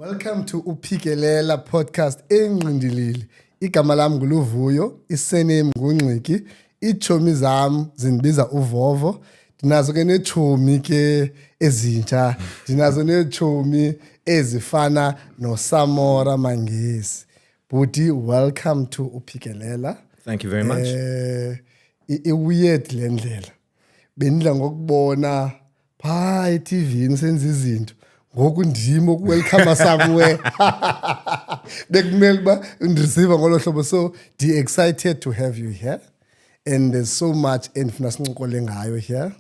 Welcome to Uphikelela podcast engqindilili. Igama lami nguLuvuyo, isurname nguNgciki, iitshomi zam zindibiza uVovo. Dinazo ke neetshomi ke ezintsha, dinazo neetshomi ezifana noSamora Mangesi. Bhuti, welcome to Uphikelela. Thank you very much. Weird le ndlela. Bendidla ngokubona phaa eTV senza izinto. Ngoku ndimo welcome somewhere. Bekumele ba ndireceive ngolo hlobo, so excited to have you here, and there's so much endifuna sincokole ngayo here.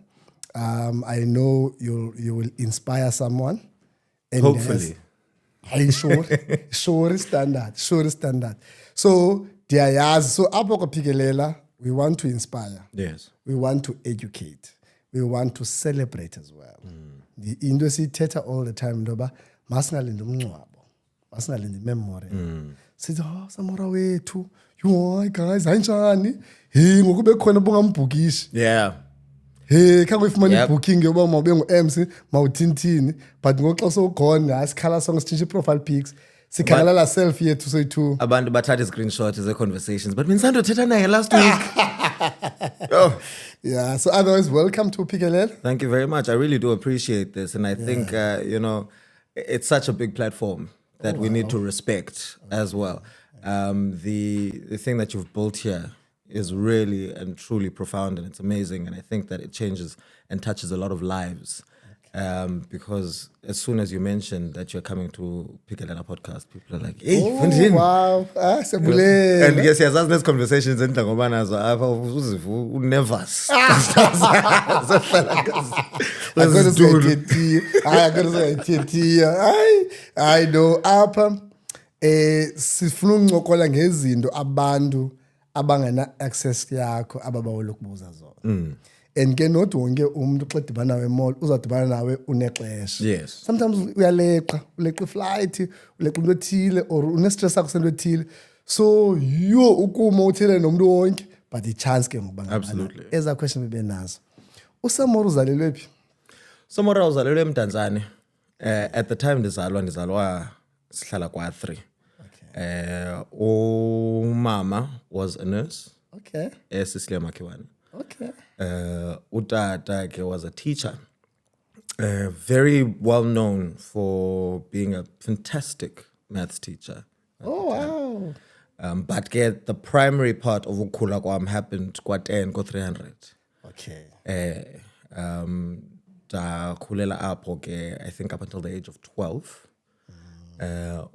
I know you will inspire someone, and Hopefully. Hayi sure standard. So ndiyayazi, so apho kwaphikelela we want to inspire. Yes. We want to educate. We want to celebrate as well. Into esiyithetha all the time ndoba masingalindi umncwabo, masingalindi memory. Sithi Samora wethu, you guys ayinjani? Hey ngoku bekhona bongambhukishi. Yeah. Hey khange uyifumane ibooking yoba mawube ngu-MC mawuthintini, but ngoxa sowugone asikhala sonke sitshintshe profile pics. Sikhangela la selfie yethu soyi-2. Abantu bathatha screenshots ze conversations, but bensandothetha naye last week. Oh. Yeah, so otherwise welcome to Uphikelela. Thank you very much. I really do appreciate this, and I think it's such a big platform that we need to respect as well. The thing that you've built here is really and truly profound, and it's amazing, and I think that it changes and touches a lot of lives. Because as soon as you mentioned that you're coming to Uphikelela podcast, people are like, hey, wow, and yes, there's these conversations and nervous. I know apha sifuna uncokola ngezinto abantu abangena access yakho ababawela ukubuza zona. And ke not wonke umuntu xa dibana nawe mall uzadibana nawe unexesha. Yes. Sometimes uleqa iflight, uleqa into ethile or une-stress akho sento ethile. So ukuma uthile nomuntu wonke, but i-chance ke ngoba Absolutely. Eza question bebe nazo. uSamora uzalelwe phi? Samora uzalelwe eMdantsane. At the time ndizalwa sihlala kwa-3. Umama was a nurse. Okay. Cecilia Makiwane. Okay. Utata ke was a teacher. Very well known for being a fantastic maths teacher. Oh wow. But get the primary part of ukukhula kwam happened kwa-10 ko-300. Okay. Ndakhulela apho ke I think up until the age of 12.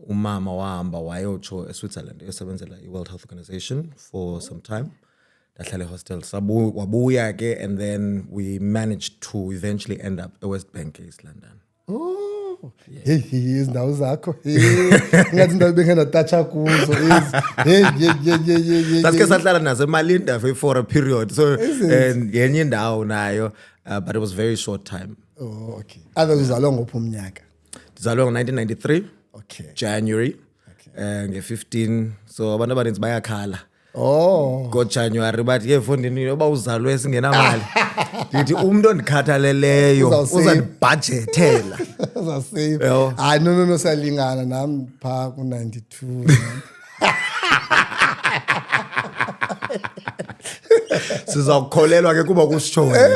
Umama wahamba wayotsho eSwitzerland esebenzela iWorld Health Organization for some time. Dahlale hostel wabuya ke, and then we managed to eventually end up at West Bank East London. Oh, hey, izindawo zakho. Ngathi indawo bengena toucha kuzo. Saske sahlala nazo eMalinda for a period. So yenye indawo nayo, but it was very short time. Oh, okay. Others uzalwa ngophi umnyaka? Ndizalwe ngo-1993. Okay. January. Nge-15. So abantu abaninzi bayakhala. Oh. January bathi ke mfondini yoba uzalwe singenamali. Ndithi umuntu ondikhathaleleyo uzandibhajethela. Uzasave. No salingana nami pha ku92. Sizakukholelwa ke kuba kusitshone.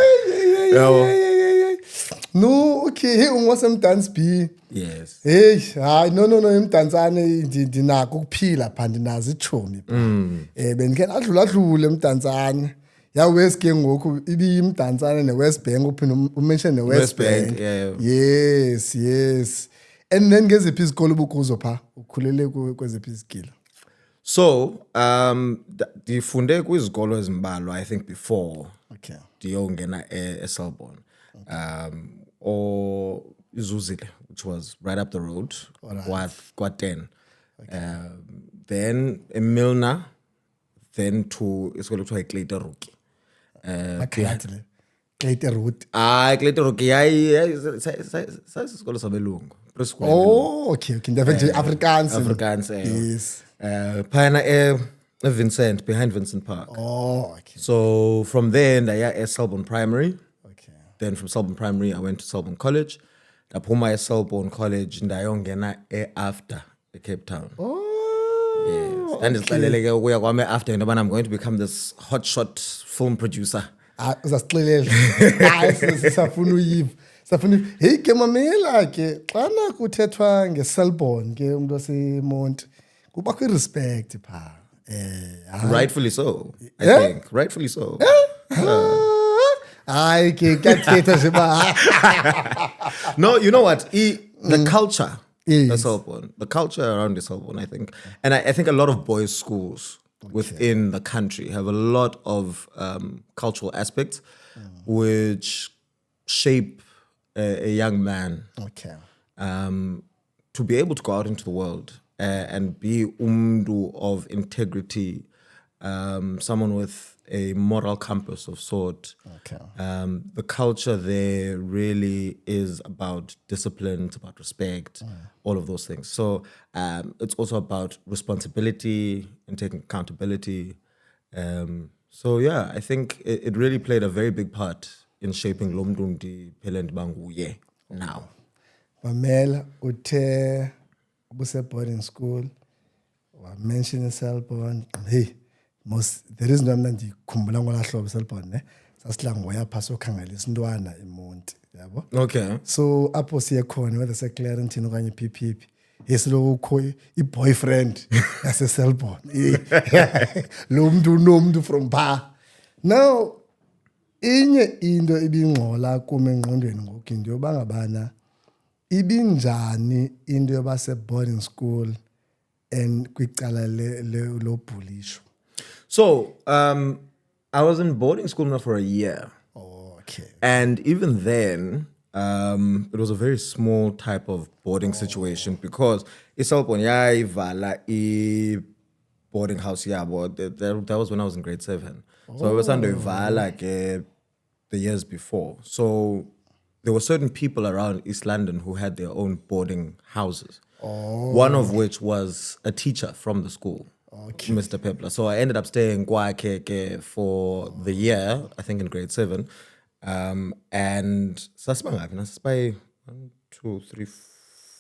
No, okay, hey ungosemdance B. Yes. Hey, no emdantsane ndinako ukuphila pha ndinazo ichomi pha. Bendikhe adlula emdantsane. Ya West ke ngoku ibiyimdantsane neWest Bank uphinde umention neWest Bank. Yeah. Yes. And then ngeziphi izikolo ubukuzo pha? Ukhulele kweziphi izikilo? So, ndifunde kwizikolo ezimbalwa I think before. Okay. Ndiyongena eSelborne. Or Zuzile, which was right up the road, kwa-10. Then Milner, then to isikolo kuthiwa iKleideruki. Kleideruki. iKleideruki sayisikolo sabelungu. Oh, okay. Definitely Afrikaans. Yes. Phayana Vincent, behind Vincent Park. Oh, okay. So from there, ndaya eSelborne Primary. Okay. Then from Selborne Primary, I went to Selborne College. ndaphuma eSelborne College ndayongena eAfter eCape Town. Yes. Ndandizixelele ke ukuya kwami eAfter into yobana I'm going to become this hotshot film producer. Uzasixelela. Hayi sisafuna uyiva. Safuna hey ke mamela ke xana kuthethwa ngeSelborne ke umuntu waseMonti kuba kwi-respect pha. Rightfully so, I think. Rightfully so. Hayi ke kuyathetha nje ba. No, you know what? The culture, Yes. the culture around the Selborne, I think, and I think a lot of boys' schools within the country have a lot of cultural aspects which shape a young man Okay. to be able to go out into the world and be umdu of integrity, someone with a moral compass of sort. Okay. The culture there really is about discipline, it's about respect, all of those things. So it's also about responsibility and taking accountability. So yeah, I think it really played a very big part in shaping lo mntu ndiphele ndibanguye now. Mamela uthe ubuse boarding school wa mention eSelborne. Hey, the reason why mna ndikhumbula ngola hlobo eSelborne ne sasidla ngoya phasa okhangela isintwana eMonti, yabo. Okay. So apho siye khona whether se Clarendon okanye PPP yesilo ukho i-boyfriend yaseSelborne. Lo mntu unomntu from ba. Now inye into ibingcola kuma engqondweni ngoku into yoba ngabana ibinjani into yoba se boarding school and kwicala lo bullisho. So I was in boarding school now for a year. Okay. And even then, it was a very small type of boarding situation because iSelborne yayivala boarding house yabo. That was when I was in grade 7. So I was under Vala the years before. So there were certain people around East London who had their own boarding houses. One of which was a teacher from the school, Mr. Pepler. So I ended up staying kwakhe for the year, I think in grade 7. And sasibangaphi 1, 2, 3,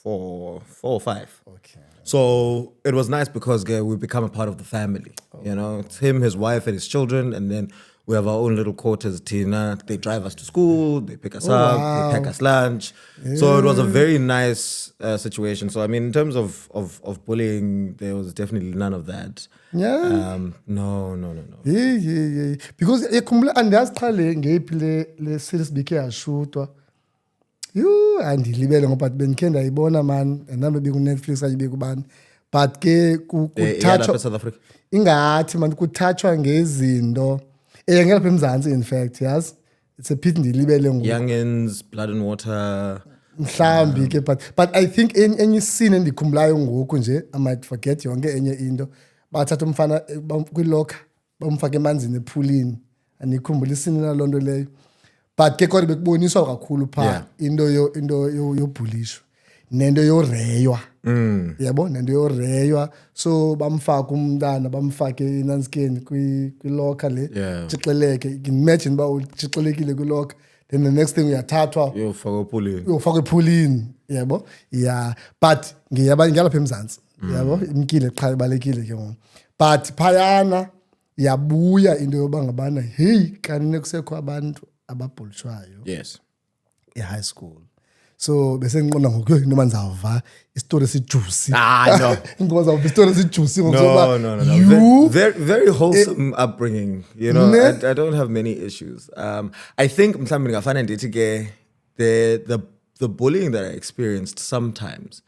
4 or 5. Okay. So it was nice because we become a part of the family. You know, it's him, his wife, and his children, and then we have our own little quarters. Tina, they drive us to school, they pick us up, they pack us lunch. So it was a very nice situation. So I mean, in terms of bullying, there was definitely none of that. Yeah. No. Yeah. Because ekhumbula andaziqhale ngephi le series bike yashutwa. Andilibele ngoba benikhe ndayibona man nambe beku Netflix ayibe kubani. But ke kuthatshwa South Africa. Ingathi man kuthatshwa ngezinto ngela pha eMzantsi in fact, yes. It's a pity ndilibele ngoku. Youngins, Blood and Water. Mhlambi ke but I think enye scene endikhumbulayo ngoku nje I might forget yonke enye into. Bathatha umfana kwilocker bamfaka emanzini ephulini. Andikhumbula isini nalonto leyo. But ke kodwa bekuboniswa kakhulu pha into yobhulisho nento yoreywa. Yabo nento yoreywa. So bamfaka umntana bamfake inanskeni kwilocker le jixeleke. Imagine ba ujixelekile kwilocker. Then the next thing uyathathwa uyofaka ephulini, yabo. Yeah, but ngiyalapha eMzantsi, yabo. Imkile qha ibalekile ke ngoku. But phayana yabuya into yoba ngabana hey kanine kusekho abantu ababhulishwayo. Yes. High school. So bese ngiqonda ngoku noma ndizava istory esijuicy. No. Ngizova istory esijuicy ngoba no. Very wholesome upbringing. You know, I don't have many issues. I think mhlawumbe ngafana ndithi ke the bullying that I experienced sometimes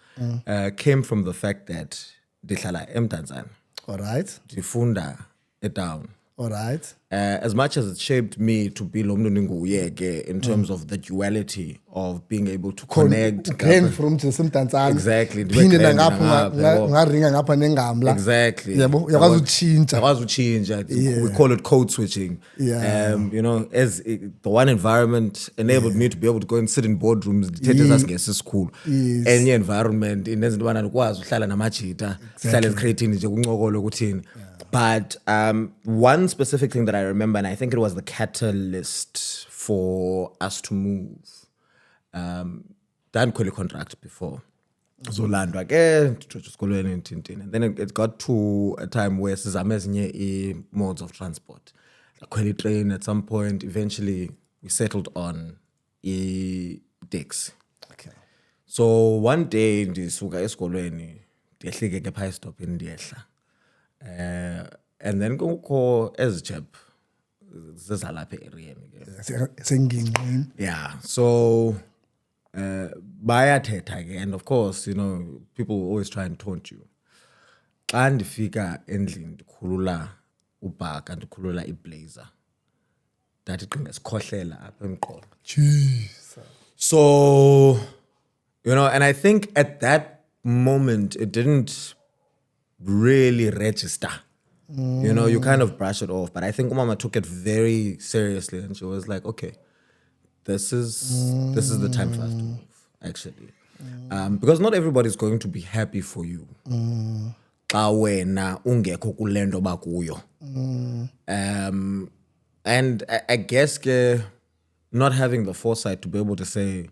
came from the fact that ndihlala eMdantsane. All right. Ndifunda eTown. All right. As much as it shaped me to be lo mntu ndinguye ke in terms of the duality of being able to connect from eMdantsane. Exactly. Phinde ngapha ngaringa ngapha nengamla. Exactly. Yabo uyakwazi utshintsha. We call it code switching. Yeah. You know, as the one environment enabled me to be able to go and sit in boardrooms dithethe sasingesi school. Enye environment inenza into bana ndikwazi uhlala namajita, sihlale ezicreatini nje kuncokolo kuthini. But one specific thing that I remember, and I think it was the catalyst for us to move. ndandikhwela contract before. Zolandwa ke ndithotsha esikolweni ntintini. And then it got to a time where sizame ezinye i-modes of transport. Sakhwela i-train at some point. Eventually, we settled on i-taxi. Okay. So one day ndisuka esikolweni ndiyehlike ke phaa estopini ndiyehla. And then kukho ezichep zezalapha e-areani ke. Sengingqini. Yeah. So bayathetha ke, and of course, you know, people always try and taunt you. Xa ndifika endlini ndikhulula ubhaka, ndikhulula iblazer. Ndathi qinga sikhohlela apha emqolo. Jesus. So, you know, and I think at that moment it didn't really register. You know, you kind of brush it off. But I think Mama took it very seriously, and she was like, okay, this is the time for us to move, actually. Because not everybody's going to be happy for you. Xa wena ungekho kule nto bakuyo. And I guess not having the foresight to be able to say,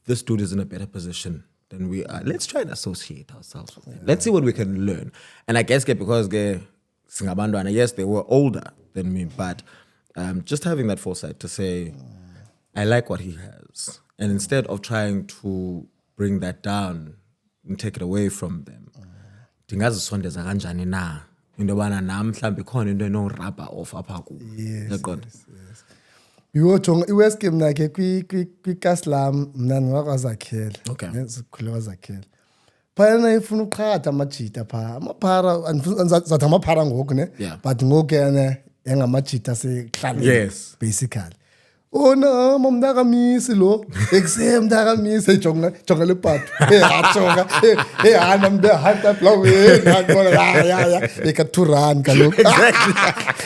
this dude is in a better position than we are. Let's try and associate ourselves with him. Let's see what we can learn. And I guess because Singabandwana, yes, they were older than me, but just having that foresight to say, I like what he has. And instead of trying to bring that down and take it away from them, ndingazisondeza kanjani na into yobana nam mhlawumbi ikhona into enorabha off apha kuyo. Yaqonda? Uyojonga iWest Game nakhe kwikasi lam mna ndingakwazakhela. Okay. Sikhule kwazakhela. Phayana ifuna uqhatha amajita phaa. Amaphara zathi amaphara ngoku ne. Yeah. But ngoku yana engamajita asekuhlaleni. Yes. Basically. Oh no, mntakamisi lo. Mntakamisi ejonga le part. Ajonga. Hana mbe hype up la we. Ya. Eka to run kaloku.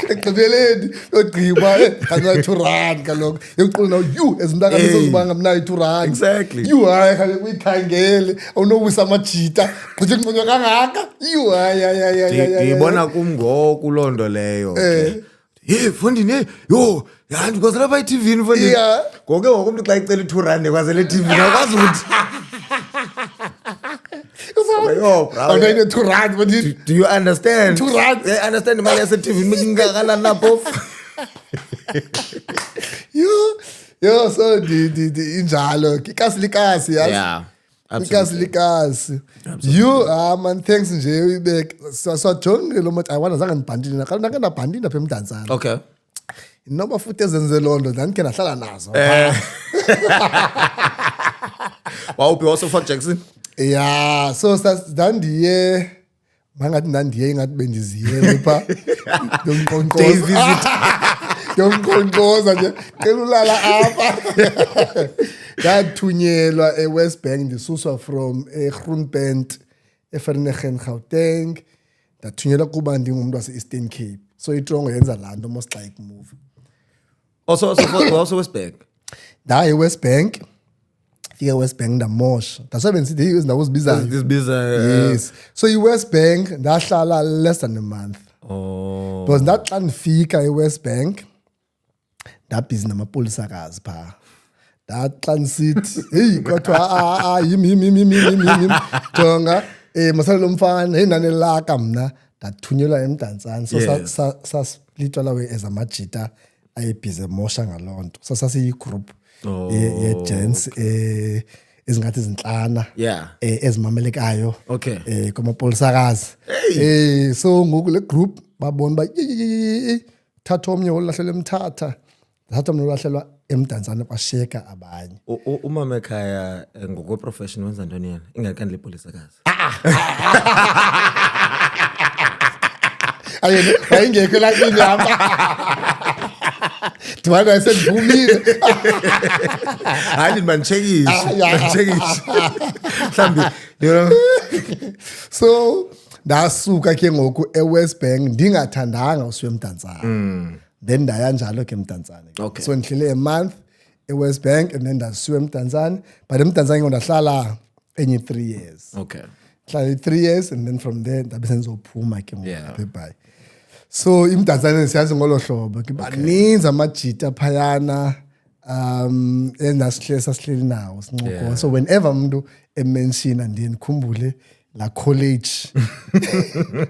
Ekugqibeleni ogqiba kana to run kaloku. Yokuqula now you as mntakamisi uzibanga mna to run. Exactly. You hayi kaloku uyikhangele. Awunowisa amajita. Kuthi ngqonywa kangaka. You hayi. Ndibona kum ngoku loo nto leyo. Hey, Fondini, yo, ya ndikwazela pha i-TV Fondini. Yeah. Ngoku umntu xa icela i-2 ndikwazela i-TV akwazi ukuthi. Yo, bro. Awunayine to run but you Do you understand? 2 rand. Yeah, understand imali yase-TV ingakanani na phofu? Yo, so injalo. Ikasi yazi. Yeah. Ikasi. You man, thanks nje uyibeke. So jonge lo mathi ayiwana zange ndibhandile nakho nake ndabhandile apha eMdantsane. Okay. Noba futhi ezenze loo nto ndandikhe ndahlala nazo. Wawuphi also Fort Jackson? Yeah, so ndandiye mangathi ndandiye ingathi bendiziyele pha. Day visit. Yomqonqoza nje cela ulala apha. Ndathunyelwa eWest Bank ndisuswa from eGroenbent eVerneging Gauteng. Ndathunyelwa kuba ndingumuntu wase-Eastern Cape. So iTrongo yenza laa nto most like move. Also West Bank. Ndaye eWest Bank. Fika eWest Bank ndamosha. That's why benisithi izindawo zibizayo. This bizarre. Yes. So iWest Bank ndahlala less than a month. Oh. Because ndathi xa ndifika eWest Bank ndabhizi namapolisakazi phaa. Ndathi xa ndisithi heyi kodwa yimi jonga masale lo mfana ndanelaka mna ndathunyelwa eMdantsane. So sasplitwa lawe as amajita ayebhizi emosha ngaloo nto. So sasiyigroup ye-gents ezingathi zinhlana. Yeah. Ezimamelekayo. Okay. Kwamapolisakazi. So ngoku le group babona ba thatha omnye olahlelwa eMthatha. Thatha omnye olahlelwa eMdantsane kwasheka abanye. Umama ekhaya ngokwe-profession wenza ntoni yena? Ingakani le polisakazi? Ayingekho la kini apha. Dwana esendivumile. Hayi manditshekishe. Mhlambi, you know. So ndasuka ke ngoku eWest Bank ndingathandanga usiwe eMdantsane. Then ndaya njalo ke eMdantsane. Okay. So ndihlele a month eWest Bank and then ndasuka eMdantsane. But eMdantsane ndahlala enye 3 years. Okay. Hlala 3 years and then from there ndabe senzophuma ke ngoku. Yeah. Bye. So iMdantsane siyazi ngolo hlobo ke baninzi amajita phayana sasihleli nawo sincokola. So whenever umuntu emention ndiye ndikhumbule la college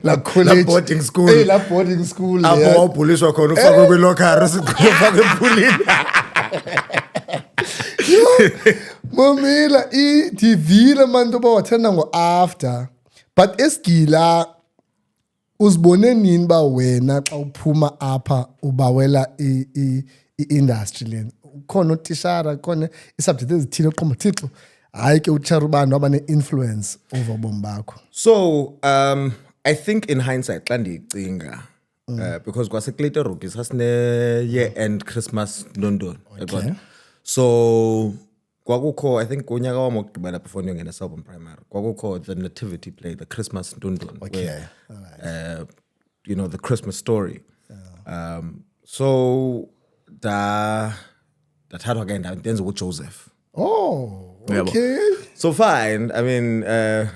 La boarding school. La boarding school apho wawubhuliswa khona ufakwe kwilokhari ufakwe ephulini. Mamela ndivile manto bawathanda ngo-after but esigila uzibone nini ba wena xa uphuma apha ubawela i-industry leni khona utishara khona i-subject ezithile oqomba thixo hayi ke utishara ubani waba ne-influence over ubomi bakho? So I think in hindsight xa ndiyicinga because kwaseClayton Rookies sasine year end Christmas London. Okay. So kwakukho I think unyaka wami wokugqibela before ndiyongena Selborne Primary kwakukho the nativity play, the Christmas Ndundun. Okay. Where, you know, the Christmas story. So thathathwa ke ndenza uJoseph. Oh, Yabo. okay. So fine. I mean,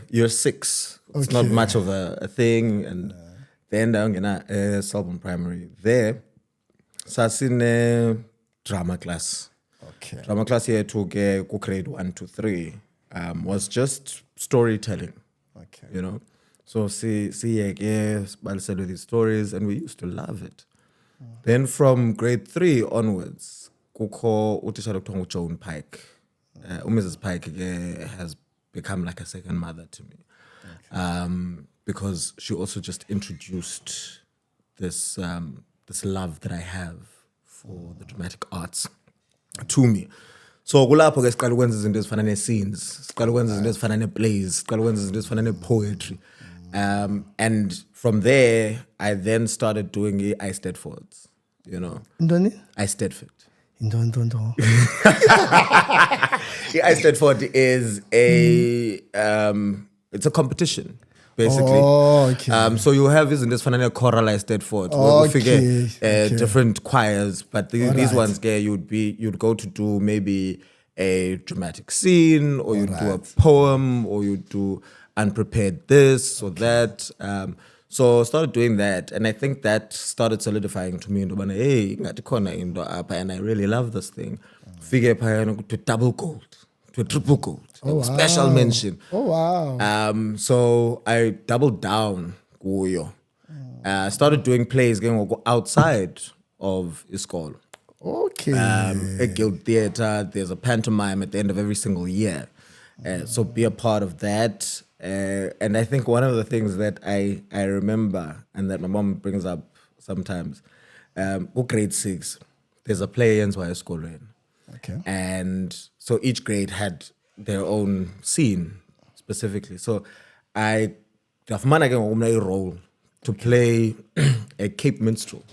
you're 6. It's not Okay. much of a thing. And then ndayongena Selborne Primary. There, sasine drama class. Okay. Drama class here took grade 1 to 3 was just storytelling, Okay. you know. So see with these stories, and we used to love it. Then from grade 3 onwards, kukho utitshala kuthiwa Joan Pike. Mrs. Pike has become like a second mother to me, because she also just introduced this this love that I have for the dramatic arts to me. So kulapho ke siqala ukwenza izinto ezifana ne-scenes, siqala ukwenza izinto ezifana ne-plays, siqala ukwenza izinto ezifana ne-poetry. And from there, I then started doing I-Stedfords, you know. Ntoni? I-Stedford. Ntoni. I-Stedford is it's a competition, basically. Oh, okay. So you have izinto ezifana ne-choral I-Stedford, where Okay, ufike okay. different choirs, but these Alright. ones, you'd go to do maybe a dramatic scene, or you'd do a poem, or you'd do unprepared this or that. So I started doing that, and I think that started solidifying to me into bana, hey, ngathi khona into apha, and I really love this thing. Figure to double gold, to triple gold, special mention. Oh, wow. So I doubled down kuyo. Started doing plays outside of isikolo. Okay. At Guild Theatre, there's a pantomime at the end of every single year. So be a part of that. And I think one of the things that I remember and that my mom brings up sometimes, grade 6, there's a play in school. Okay. And so each grade had their own scene specifically. So I got a role to play a Cape Minstrel.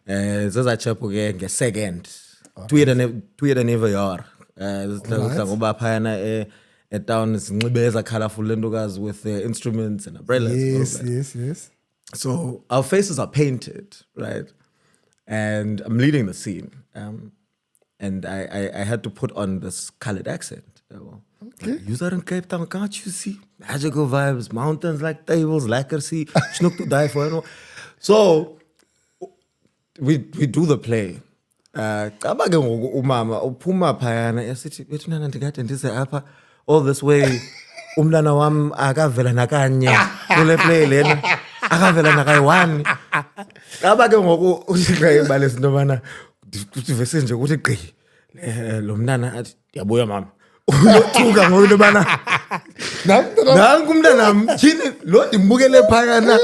Zaza chapo ke second. Tweede never jaar. Ngoba phayana town izinxibe eza colorful lentokazi with instruments and umbrellas. Yes. So our faces are painted, right? And I'm leading the scene. And I had to put on this colored accent. Okay. You are in Cape Town, can't you see? Magical vibes, mountains like tables, lekker sea, snook to die for. You know? So we do the play. Cabake umama uphuma phayana esithi bethi nana ndikade ndize apha all this way umntana wam akavela nakanye kule play lena akavela nakayi-1. Cabake ngoku uthika ibale into bana ivese nje ukuthi gqi lo mntana athi ndiyabuya mama uyothuka ngoyilo bana nanku umntanam tyhini lo ndimbukele phayana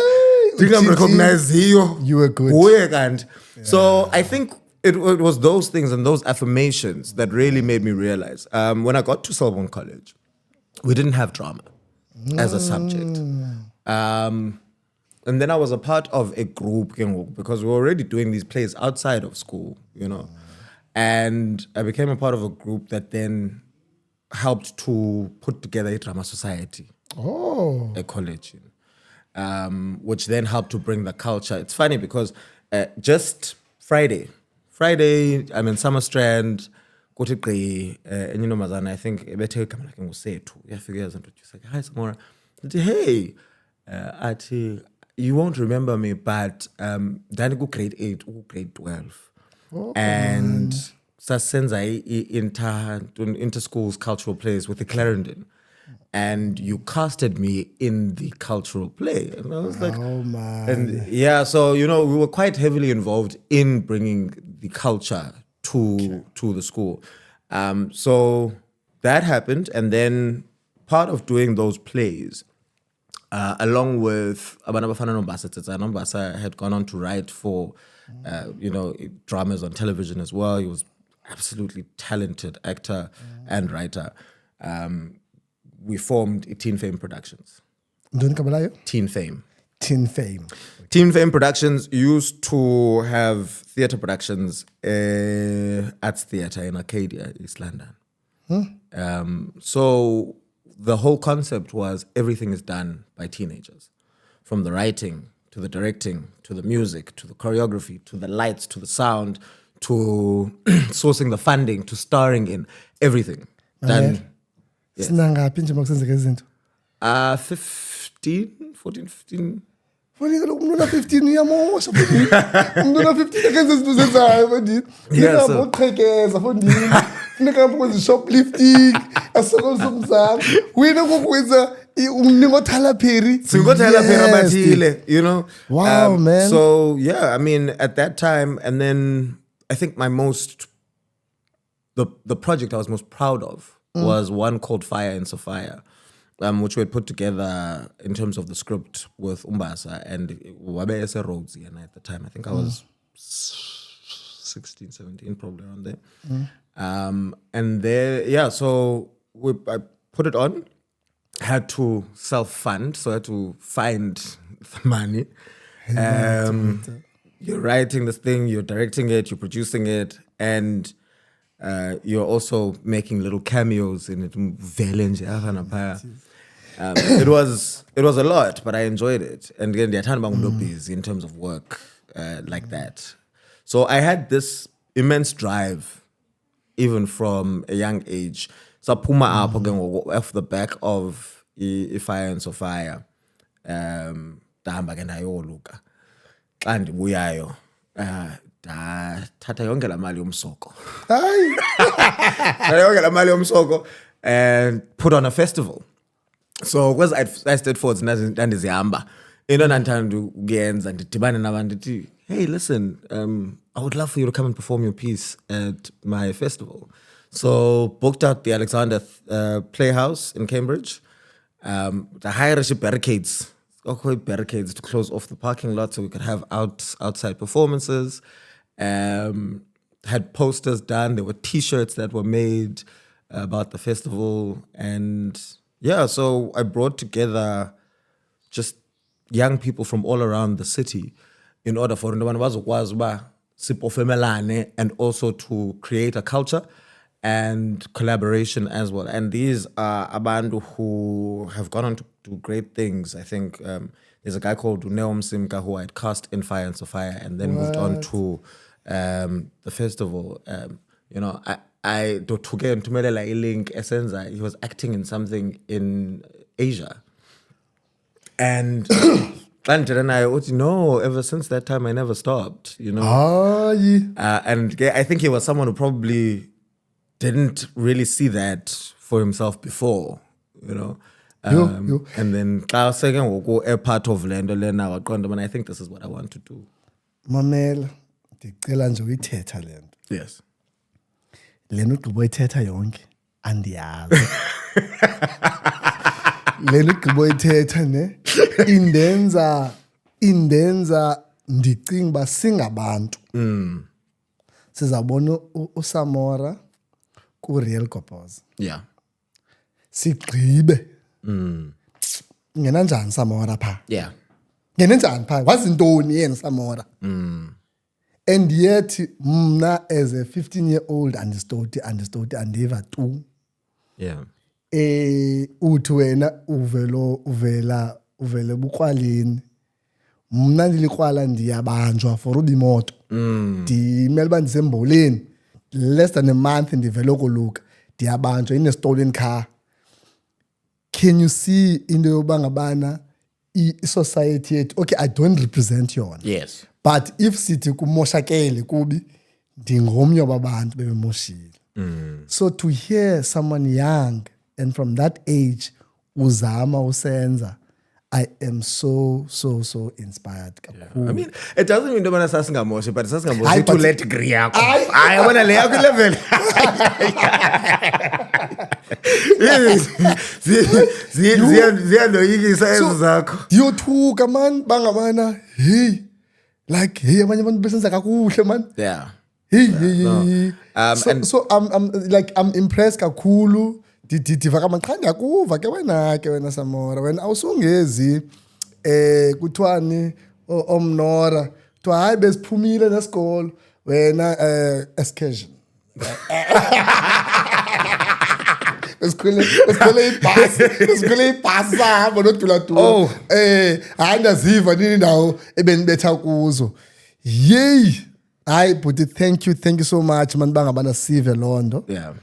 ndingamrecogniziyo You were good. nguye kanti. So I think it was those things and those affirmations that really made me realize. When I got to Selborne College, we didn't have drama as a subject. And then I was a part of a group because we were already doing these plays outside of school, you know. And I became a part of a group that then helped to put together a drama society at college, which then helped to bring the culture. It's funny because just Friday, I'm in Summer Strand, kuthi gqi enye intombazana, I think ebethe igama lakhe nguSethu, uyafika yazintroduce like, hi Samora. Hey, athi, you won't remember me, but ndani grade 8 grade 12. And sasenza inter-schools cultural plays with the Clarendon. And you casted me in the cultural play. And I was like, Oh, man. and yeah, so, we were quite heavily involved in bringing the culture to the school. So that happened. And then part of doing those plays, along with Abana Bafana Nombasa, Nombasa had gone on to write for, dramas on television as well. He was absolutely talented actor and writer. We formed Teen Fame Productions. Ntoni igama layo? Teen Fame. Teen Fame. Teen Fame Productions used to have theatre productions at theatre in Arcadia, East London. So the whole concept was everything is done by teenagers. From the writing, to the directing, to the music, to the choreography, to the lights, to the sound, to sourcing the funding, to starring in everything. Done. Sinangaphi nje makusenzeka izinto? 15, 14, 15. Funeka lo umuntu 15 uyamosha fondini. Umuntu 15 akenza izinto zenzayo fondini. Yeah, so- Uqhekeza fondini. Funeka ukwenza shoplifting, asokolisa umzali. Wena kokwenza uningothala pheri. Singothela phela Yes, bathile, Wow, man. So yeah, I mean, at that time, and then I think the project I was most proud of was one called Fire and Sophia, which we had put together in terms of the script with Umbasa and Wabe Ese Rhodes. And at the time, I think I was 16, 17, probably around there. And there, yeah, so I put it on, had to self-fund, so I had to find the money. You're writing this thing, you're directing it, you're producing it, and you're also making little cameos in it. It was a lot, but I enjoyed it. And again, they're busy in terms of work like that. So I had this immense drive, even from a young age. So Puma up again off the back of Fire and Sophia. Dahamba ke ndayoluka. Xa ndibuyayo thatha yonke la mali yomsoko. Hayi. Yonke la mali yomsoko and put on a festival. So because I stayed forward ndandizihamba into ndandithanda ukuyenza ndidibane nabantu ndithi, hey, listen, I would love for you to come and perform your piece at my festival. So booked out the Alexander Playhouse in Cambridge. The high-risk barricades to close off the parking lot so we could have outside performances. Had posters done. There were T-shirts that were made about the festival. And yeah, so I brought together just young people from all around the city in order for and also to create a culture and collaboration as well. And these are Abandu who have gone on to do great things. I think there's a guy called Neom Simka who I had cast in Fire and Sophia and then moved on to the festival. I Tumelela Ilink Essenza, he was acting in something in Asia. And and I ever since that time I never stopped, and I think he was someone who probably didn't really see that for himself before, You. And then a part of Lendo Lena and I think this is what I want to do. Mamela, ndicela nje uyithetha le nto. Yes. Le nto ugqiba uyithetha yonke andiyazi. Le nto ugqiba uyithetha ne indenza ndicinga uba singabantu. Sizabona uSamora ku-Real Gobhoza. Yeah. Sigqibe. Ngena njani Samora pha? Yeah. Ngene njani pha? Wazi ntoni yena Samora? And yet mna as a 15-year-old andistoti andiva tu. Yeah. Uthi wena uvela bukrwaleni. Mna ndilikrwala ndiyabanjwa for ubimoto. Ndimele uba ndisemboleni. Less than a month ndivele ukoluka. Ndiyabanjwa in a stolen car. Can you see into yoba ngabana i-society yethu, okay, I don't represent yona. Yes. But if sithi kumoshakele kubi, ndingomnye wabantu bebemoshile. So to hear someone young and from that age uzama usenza, I am so inspired. I mean, it doesn't mean that sasingamoshi, but Hayi, sasingamoshi to but- let degree yakho. Hayi. I want to lay yakho level. Ziyaloyikisa ezi zakho. Ndiyothuka man bangabana hey like hey abanye abantu besenza kakuhle man. Yeah. Hey, No. I'm impressed kakhulu. Ndiva kamaqha ndiyakuva ke wena Samora wena awusungezi kuthiwani omnora kuthiwa hayi besiphumile nesikolo wena excursion. Esikhwele ibhasi sahamba nodula. Hayi ndaziva nini ndawo ebenibetha kuzo. Yey. Hayi bhuti, thank you so much man bangabana sive londo. Yeah.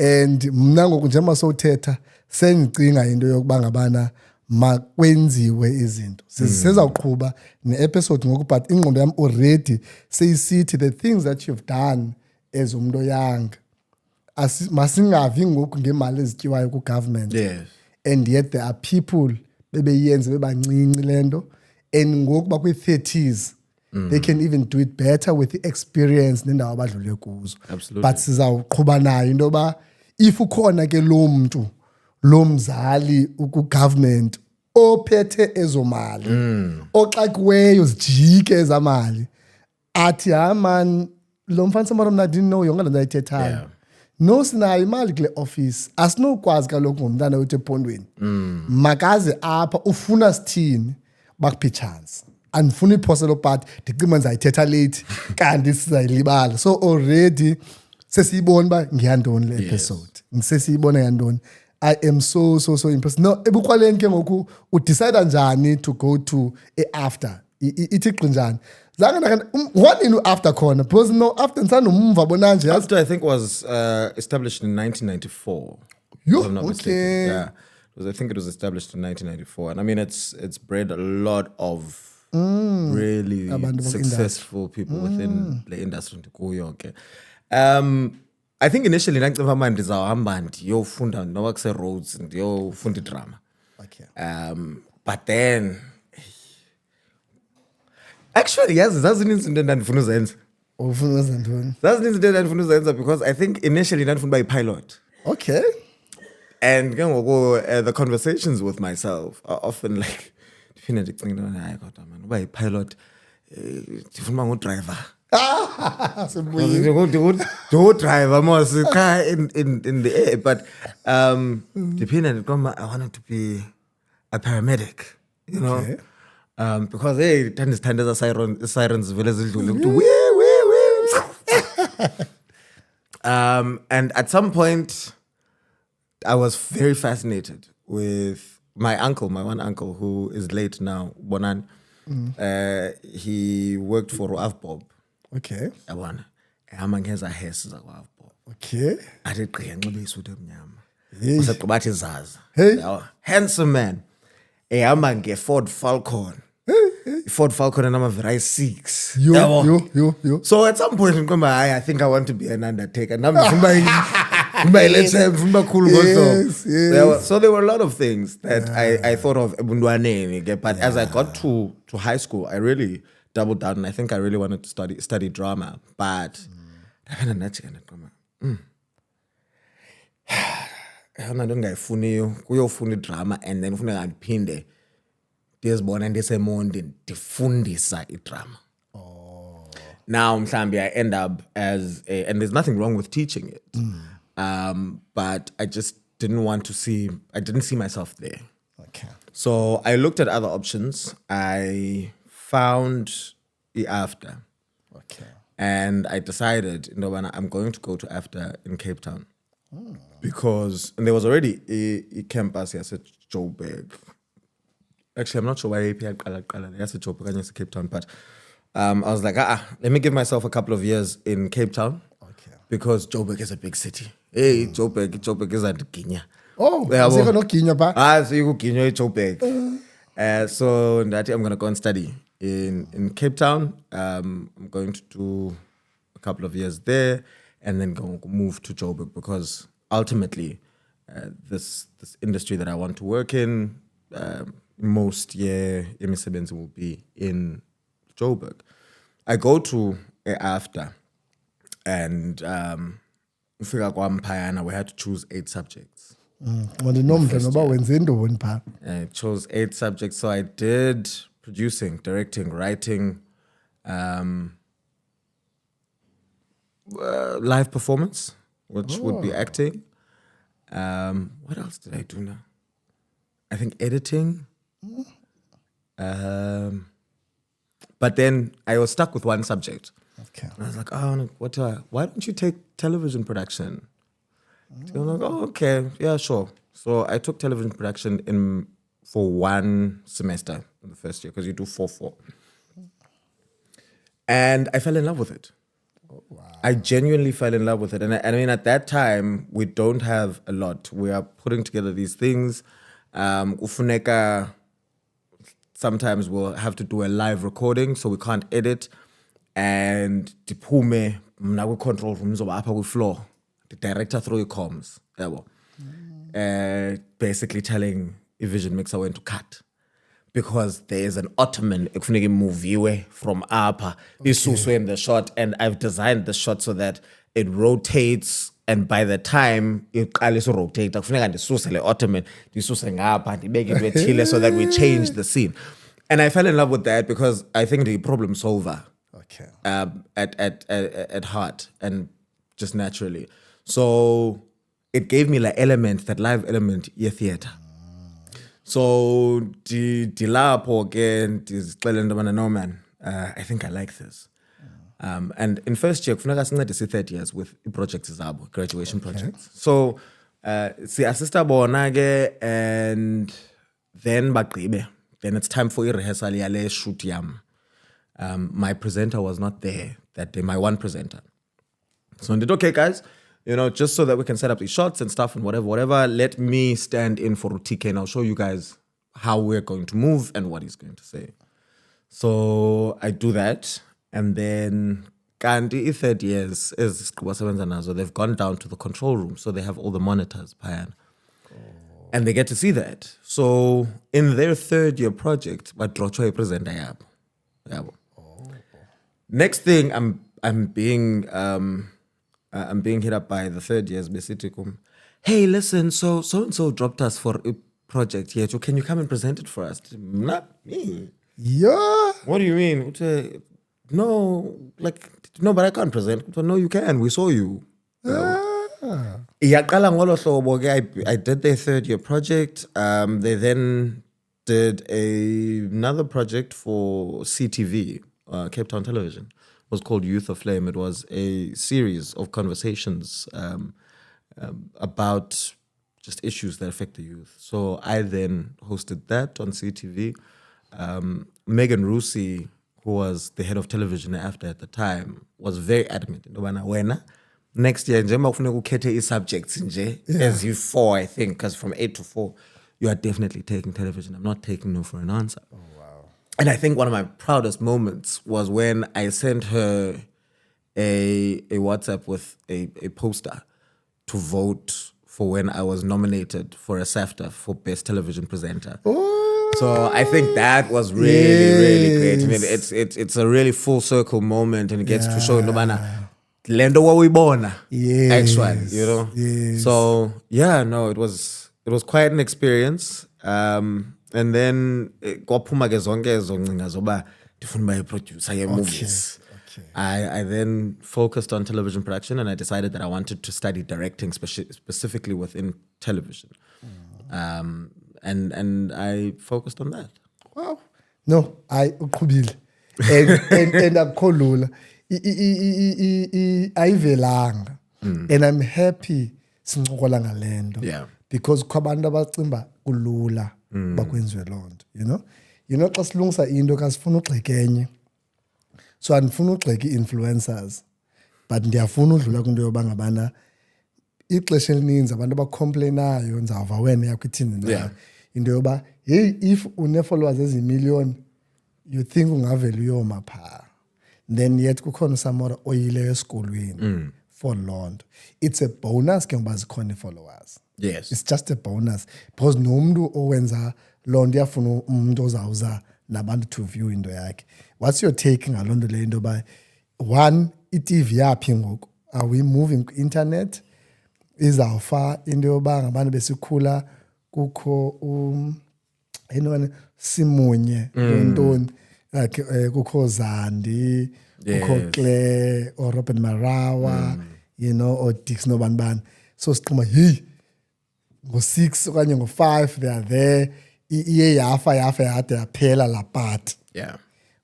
And mna ngoku njengoba sowuthetha sendicinga into yokuba ngabana makwenziwe izinto. Sizawuqhuba ne-episode ngoku but ingqondo yam already seyisithi the things that you've done as umuntu young masingavi ngoku ngemali ezityiwayo ku-government. Yes. And yet there are people bebeyenze bebancinci lento and ngoku bakwi-30s they can even do it better with the experience nendawo abadlule kuzo. Absolutely. But sizawuqhuba nayo into yoba if ukhona ke lo mntu lo mzali ku-government ophethe ezo mali oxakiweyo zijike ezamali athi hayi man lo mfana Samora mna didn't know yonke le nto ayithethayo. Yeah. No sinayo imali kule office asinokwazi kaloku ngomntana wethu ephondweni makaze apha ufuna sithini bakuphi chance andifuna iphoselo part ndicima ndizayithetha late kanti sizayilibala. So already sesiyibona uba ngiyantoni le episode sesiyibona ngiyantoni. I am so impressed. No, ebukrwaleni ke ngoku udecide njani to go to after ithi qinjani zange one after khona because no after nsanomva bona nje yazi. After I think was established in 1994. Yo, if I'm not mistaken. okay. Yeah. I think it was established in 1994. And I mean it's bred a lot of really Abantu successful people within the industry. I think initially ndangiceba manje ndizawuhamba ndiyofunda noba kuse roads ndiyofunda idrama. Okay. But then actually yazi zazininzi izinto endandifuna uzenza. Ufuna uzenza ntoni? Zazininzi izinto endandifuna uzenza because I think initially ndandifuna uba yi-pilot. Okay. And ke ngoku the conversations with myself are often like ndiphinde ndicinga into hayi kodwa man uba yi-pilot ndifuna uba ngudriver. Driver mos cha in the air, but depending on I wanted to be a paramedic, you know. Okay. Because hey, there's sirens vele zidlule and at some point I was very fascinated with my one uncle who is late now, Bonan. He worked for Avbob. Okay. Yabona ehamba ngeza hesi zakwaVbob Okay. athi gqi enxibe isuit emnyama Hey. usaqhuba athi zaza. Hey. Handsome man ehamba ngeFord Falcon. Ford Falcon enamaviri ayi-6. Yo. So at some point ngiqomba I think I want to be an undertaker nami ngifuna ngifuna cool Yes. so there were a lot of things that I thought of ebuntwaneni, but as I got to high school I really doubled down and I think I really wanted to study drama, but ndakana nathi ke naqoma yona nto ngayifuniyo kuyofuna idrama and then ufuna ngiphinde ndizibona ndiseMondi ndifundisa idrama. Now mhlambi I end up as and there's nothing wrong with teaching it. But I just didn't see myself there. Okay. So I looked at other options. I found after. Okay. And I decided, I'm going to go to AFTA in Cape Town. Because and there was already a campus here at Joburg. Actually, I'm not sure why AP had Joburg and Cape Town, but I was like, let me give myself a couple of years in Cape Town. Okay. Because Joburg is a big city. Hey, Joburg is at Kenya. Oh, ziko no Kenya pa. So you go Kenya, Joburg. So that I'm gonna go and study in Cape Town. I'm going to do a couple of years there, and then go move to Joburg because ultimately, this industry that I want to work in, most imisebenzi will be in Joburg. I go to after, and ufika kwaMphayana, we had to choose 8 subjects. I chose 8 subjects, so I did producing, directing, writing, live performance, which would be acting. What else did I do now? I think editing. But then I was stuck with one subject. Okay. And I was like, why don't you take television production? So I'm like, okay, yeah, sure. So I took television production for 1 semester in the first year because you do 4-4. And I fell in love with it. Oh, wow. I genuinely fell in love with it. And I mean, at that time, we don't have a lot. We are putting together these things. Ufuneka, sometimes we'll have to do a live recording, so we can't edit. And diphume, mna kwi-control room zoba apha kwi-floor. The director through comms. Basically telling Vision Mixer when to cut. Because there's an ottoman ekufuneka imuviwe from apha isuswe in the shot, and I've designed the shot so that it rotates, and by the time iqalisa rotate kufuneka ndisuse le ottoman ndisuse ngapha ndibeke into ethile so that we change the scene. And I fell in love with that because I think the problem solver. Okay. At heart and just naturally. So it gave me that live element theater. So dilapho again, no man, I think I like this. And in first year, kufuneka sincedise 3rd years with projects zabo, graduation projects. So si-assista bona ke, and then bagqibe. Then it's time for i-rehearsal yale shoot yam. My presenter was not there that day, my one presenter. So I did, okay, guys, just so that we can set up the shots and stuff and whatever, let me stand in for TK and I'll show you guys how we're going to move and what he's going to say. So I do that. And then, Kanti, 3rd years, they've gone down to the control room. So they have all the monitors, Payan. And they get to see that. So in their 3rd year project, badrochwa presenter yabo. Next thing, I'm being hit up by the 3rd years, basically. Hey, listen, so and so dropped us for a project here. So can you come and present it for us? Not me. Yeah. What do you mean? No, but I can't present. No, you can. We saw you. I did their 3rd year project. They then did another project for CTV, Cape Town Television. It was called Youth of Flame. It was a series of conversations about just issues that affect the youth. So I then hosted that on CTV. Megan Rusi, who was the head of television after at the time, was very adamant. Next year, subjects as you 4, I think, because from 8 to 4, you are definitely taking television. I'm not taking no for an answer. Oh, wow. And I think one of my proudest moments was when I sent her a WhatsApp with a poster to vote for when I was nominated for a SAFTA for Best Television Presenter. Oh. So I think that was really great. I mean, it's a really full circle moment, and it gets to show Nobana Lendo wa wibona. Actually, Yes. So it was quite an experience. And then kwaphuma ke zonke ezo ngcinga zoba ndifuna uba yiproducer ye-movies. Okay. I then focused on television production, and I decided that I wanted to study directing specifically within television. And I focused on that. Wow. No, I uqhubile. And akukho lula. Ayivelanga. And I'm happy sincokola ngalendo. Yeah. Because kwabantu abacimba kulula bakwenziwe lonto, xa silungisa into kasifuna ugxeka enye. So andifuna ugxeka i-influencers, but ndiyafuna udlula kwinto yoba ngabana ixesha elininzi abantu abacomplainayo ndizawuva wena yakho ithini na into yoba hey, if une-followers ezimiliyoni you think ungavele uyoma phaa. then yet kukhona uSamora oyileyo esikolweni for loo nto. It's a bonus ke ngoba zikhona i-followers. Yes. It's just a bonus because nomuntu owenza loo nto iyafuna umuntu ozawuza nabantu to view into yakhe. What's your take ngaloo nto leyo into yoba one, i-TV yaphi ngoku? Are we moving ku-internet? Izawufa into yoba ngabantu besikhula kukho entoni Simunye ntoni like kukho Zandi, kukho Claire or Robert Marawa, you know, or Dix Nobanban. So siqhuma hey ngo-6 okanye ngo-5 they are there. Iye yafa yade yaphela la part. Yeah.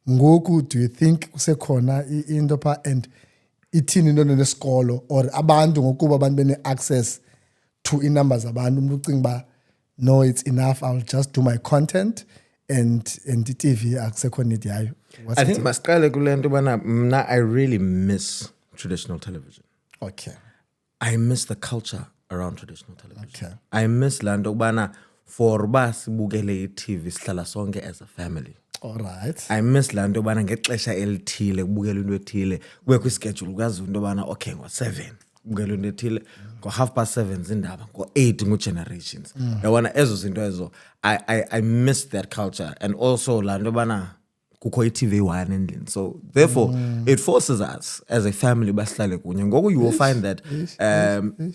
Ngoku do you think kusekhona into pha and ithini into nesikolo or abantu ngokuba abantu bene-access to i-numbers abantu umuntu ucinga uba no, it's enough, I'll just do my content and i-TV akusekho need yayo? I think masiqale kule nto ubana mna I really miss traditional television. Okay. I miss the culture around traditional television. Okay. I miss laa nto kubana for uba sibukele i-TV sihlala sonke as a family. All right. I miss laa nto yobana ngexesha elithile kubukela into ethile kubekho ischedule ukwazi into yobana okay ngo-7 kubukela into ethile ngo-7:30 zindaba ngo-8 ngu-generations yabona ezo zinto ezo I miss that culture and also laa nto yobana kukho i-TV 1 endlini so therefore it forces us as a family basihlale kunye ngoku you will find that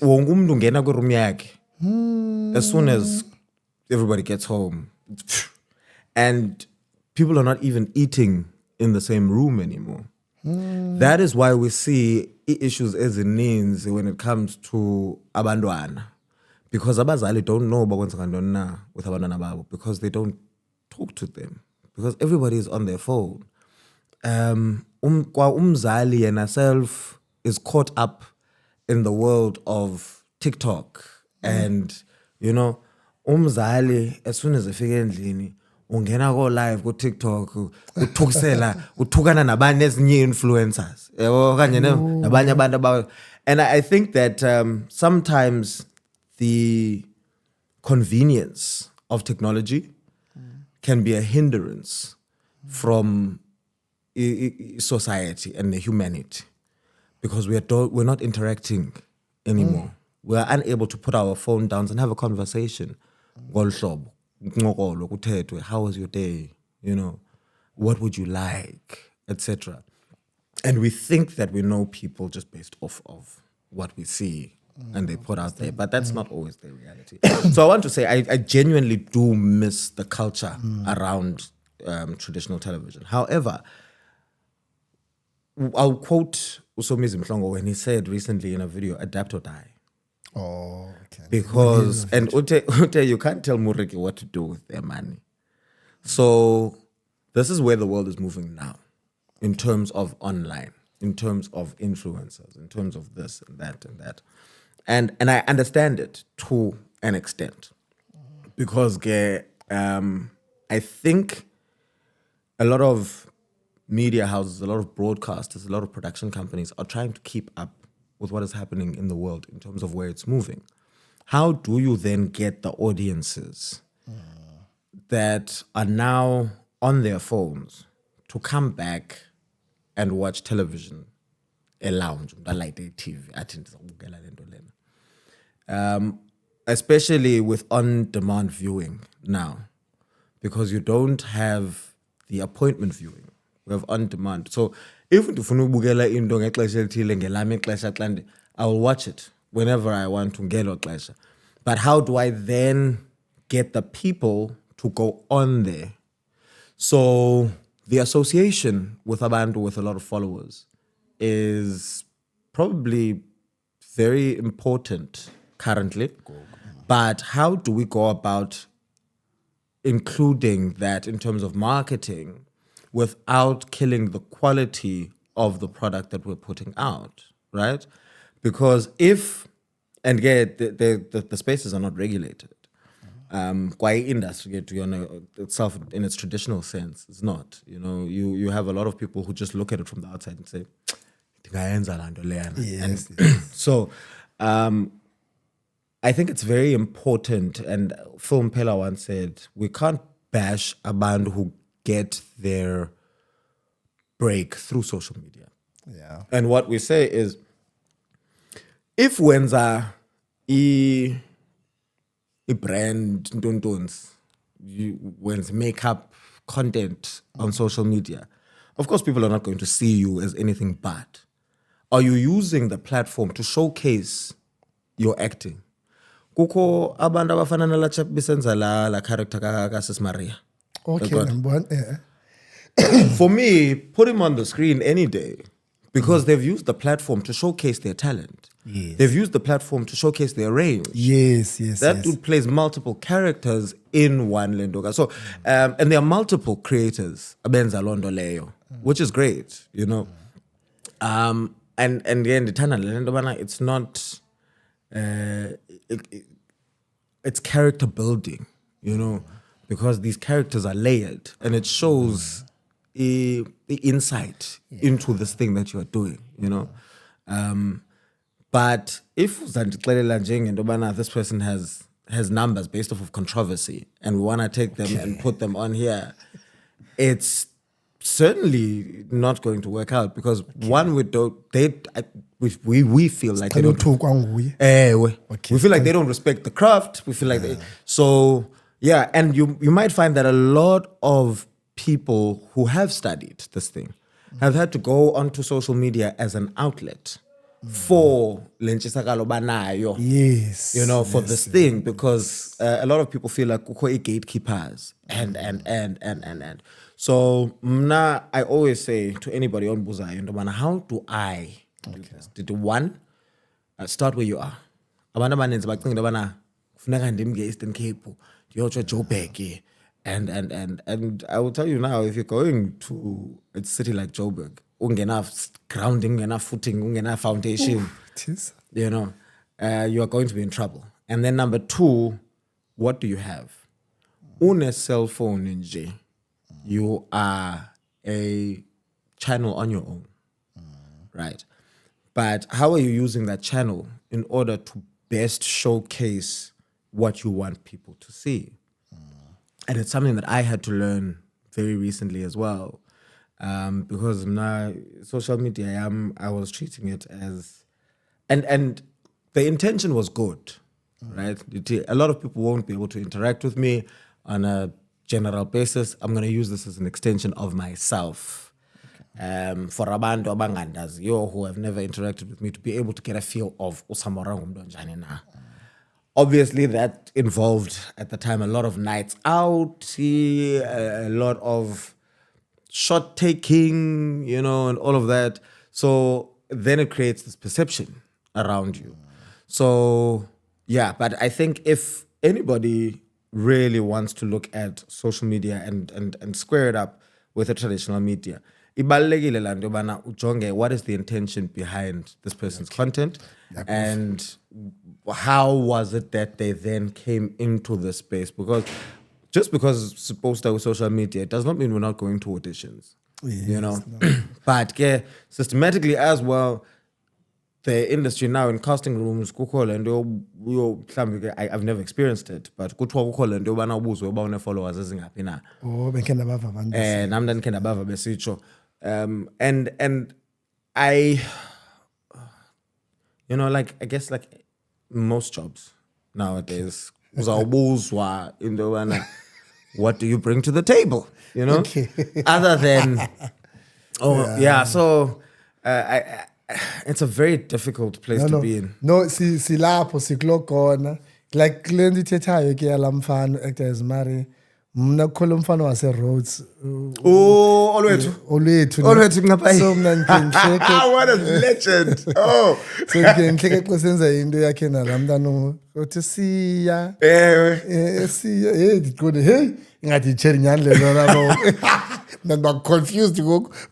wonke umuntu ungena kwiroom yakhe as soon as everybody gets home and people are not even eating in the same room anymore. That is why we see issues ezininzi when it comes to abantwana. Because abazali don't know bakwenzeka ntoni na with abantwana babo because they don't talk to them. Because everybody is on their phone. Kwa umzali yena self is caught up in the world of TikTok. And, you know, umzali as soon as efika endlini ungena ko live ku TikTok uthukana nabanye ezinye influencers okanye nabanye abantu and I think that sometimes the convenience of technology can be a hindrance from society and the humanity because we're not interacting anymore. We are unable to put our phone down and have a conversation. How was your day? You know, what would you like, etc. And we think that we know people just based off of what we see and they put out there, but that's not always the reality. So I want to say I genuinely do miss the culture around traditional television. However, I'll quote Usomizi Mhlongo when he said recently in a video, adapt or die. Oh, okay. Because, and Ute, you can't tell Muriki what to do with their money. So this is where the world is moving now in terms of online, in terms of influencers, in terms of this and that and that. And I understand it to an extent because I think a lot of media houses, a lot of broadcasters, a lot of production companies are trying to keep up with what is happening in the world in terms of where it's moving. How do you then get the audiences that are now on their phones to come back and watch television, a lounge, like the TV, especially with on-demand viewing now, because you don't have the appointment viewing. We have on-demand. So if ndifuna ubukela into ngexesha elithile ngelami ixesha xa I will watch it whenever I want to ngelo xesha. But how do I then get the people to go on there? So the association with abantu with a lot of followers is probably very important currently. But how do we go about including that in terms of marketing without killing the quality of the product that we're putting out, right? Because if, and again, the spaces are not regulated. Kwa industry itself in its traditional sense, it's not. You know, you have a lot of people who just look at it from the outside and say, Yes. so I think it's very important, and Phil Mpela once said, we can't bash a band who get their break through social media. Yeah. And what we say is, if wenza brand ntontons, wenza makeup content on social media, of course people are not going to see you as anything bad. Are you using the platform to showcase your acting? Kukho abantu abafana nala chap bisenza la character ka Sis Maria. Okay, God. number one. Yeah. For me, put him on the screen any day because they've used the platform to showcase their talent. Yes. They've used the platform to showcase their range. Yes. That dude plays multiple characters in one Lendoka. So, and there are multiple creators, abenza londo leyo, which is great, you know. And again, the Tana Lendobana, it's not, it's character building, you know, because these characters are layered and it shows the insight into this thing that you are doing, you know. But if this person has numbers based off of controversy and we want to take them and put them on here, it's certainly not going to work out because one, we feel like they don't. We feel like they don't respect the craft. We feel like and you might find that a lot of people who have studied this thing have had to go onto social media as an outlet for lenchisakalo banayo. Yes. You know, for this thing, because a lot of people feel like kukho gatekeepers and. So I always say to anybody on Buzayo, how do I do this? Did one start where you are? Abantu abaninzi bacinga into yobana kufuneka ndimke Eastern Cape ndiyotsho Joburg and I will tell you now, if you're going to a city like Joburg, ungena grounding, ungena footing, ungena foundation, you know, you are going to be in trouble. And then number two, what do you have? Une cell phone nje. You are a channel on your own, right? But how are you using that channel in order to best showcase what you want people to see? And it's something that I had to learn very recently as well, because now social media, I was treating it as, and the intention was good, right? A lot of people won't be able to interact with me on a general basis. I'm going to use this as an extension of myself. For abantu abangandaziyo who have never interacted with me to be able to get a feel of usamora ngumntu onjani na. Obviously, that involved at the time a lot of nights out, a lot of shot taking, you know, and all of that. So then it creates this perception around you. So yeah, but I think if anybody really wants to look at social media and square it up with the traditional media, ibalulekile la nto yobana ujonge what is the intention behind this person's content and how was it that they then came into the space, because just because it's supposed to with social media, it does not mean we're not going to auditions, you know. But systematically as well, the industry now in casting rooms, I've never experienced it, but followers and I, you know, like I guess like most jobs nowadays, what do you bring to the table? You know, other than so it's a very difficult place to be in. No, silapho siklo khona. Like kule nto ithethayo ke yala mfana actors mari mna kukhona umfana wase Rhodes. Olwethu ngapha. So mna ngihleke. What a legend. Oh. So ngihleke xa senza into yakhe nalamntana uthi siya. Siya. Ndiqonde hey ngathi icherinyani lezo lapho. I'm confused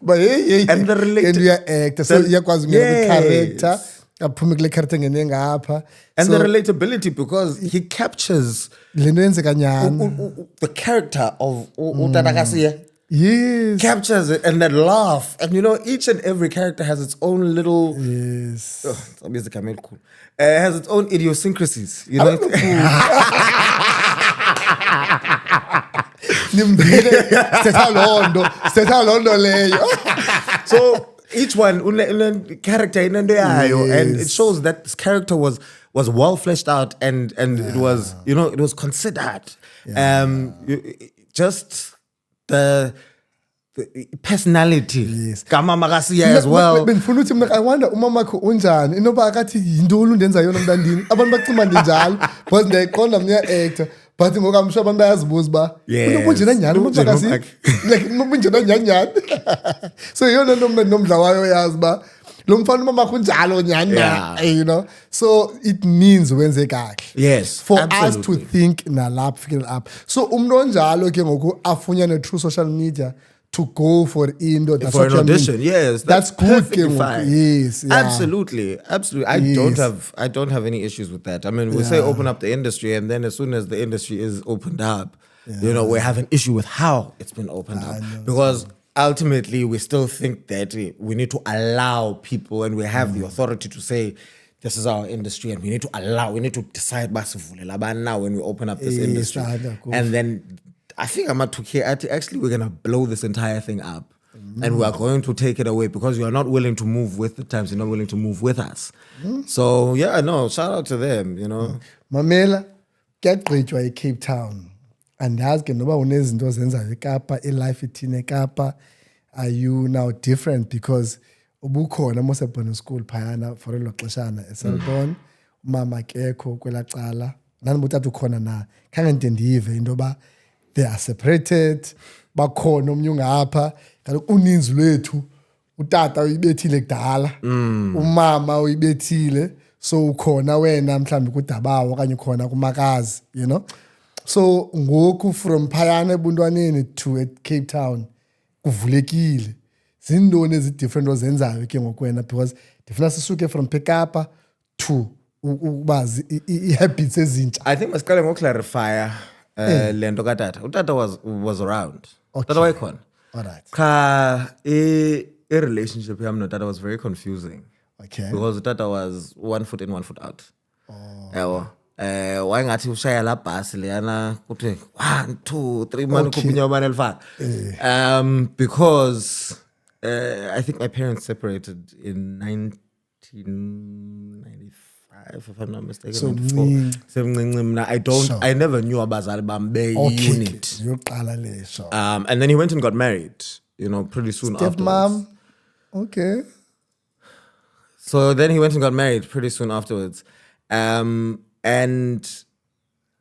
but hey and the related, and we are actor so iyakwazi ngene character aphume kule character ngene ngapha and the relatability, because he captures lento yenzeka nyana the character of uTatakasiya. Yes, captures it, and that laugh, and you know each and every character has its own little has its own idiosyncrasies, you know. Nimbile setha londo leyo So each one character inento yayo, and it Yes. shows that this character was well fleshed out, and it was, you know, it was considered. Just the personality. Yes. Kamama Garcia as well. Benifuna uthi mina I wonder umama wakho unjani inoba akathi yintoni undenza yona mntandini abantu bacima njalo because ndiyayiqonda mna actor but ngoku I'm sure abantu bayazibuza uba Yes. ubunjena nyhani umama Ubunjena wakasi like ubunjena nyhani so yona nto mna nomdla wayo yazi uba lo mfana umama wakho unjalo nyhani Yeah. you know, so it means wenze kahle. Yes, For absolutely. us to think nalapha fikele up, so umuntu onjalo ke ngoku afunyane through social media to go for into that's For what an you mean. audition, yes, That's good ke perfectly ngoku. fine. Yes, yeah. Absolutely. I Yes. don't have any issues with that. I mean, we say open up the industry, and then as soon as the industry is opened up, you know, we have an issue with how it's been opened up, because ultimately we still think that we need to allow people, and we have the authority to say, this is our industry, and we need to decide now when we open up this Yes, industry. And then I think I'm actually we're gonna blow this entire thing up, and we are going to take it away because you are not willing to move with the times. You're not willing to move with us. So yeah, no, shout out to them. You know, Mamela kuyagqitywa eCape Town andazi ke noba unezinto ozenzayo eKapa ilife ithini eKapa. Are you now different because ubukhona mosebhona school phayana for elo xeshana eSelborne umama kekho kwela cala nani butata ukhona na khange ndide ndiyive into yoba they are separated bakhona omnye ungapha kaloku uninzi lwethu utata uyibethile kudala umama uyibethile so ukhona wena mhlawumbi kudabawo okanye ukhona kumakazi, you know, so ngoku from phayana ebuntwaneni to at Cape Town kuvulekile zindoni ezidifferent ozenzayo ke ngokwena because ndifuna sisuke from Pekapa to ukubazi i-habits ezintsha. I think masiqale ngoklarifya lento katata. Utata was around. Okay. Tata wayekhona. Alright. Cha a relationship yami notata was very confusing. Okay. Because utata was 1 foot in 1 foot out. Yabo. Wayengathi ushaya la bhasi leyana kuthi 1 2 3 manje Okay. kuphunya ubani elifana. Because I think my parents separated in 1995 if I'm not mistaken. So 94. Semncinci mna, Sure. I never knew abazali bami be-unit. Yoqala le sure. And then he went and got married, you know, pretty soon afterwards. Stepmom. Okay. So then he went and got married pretty soon afterwards. And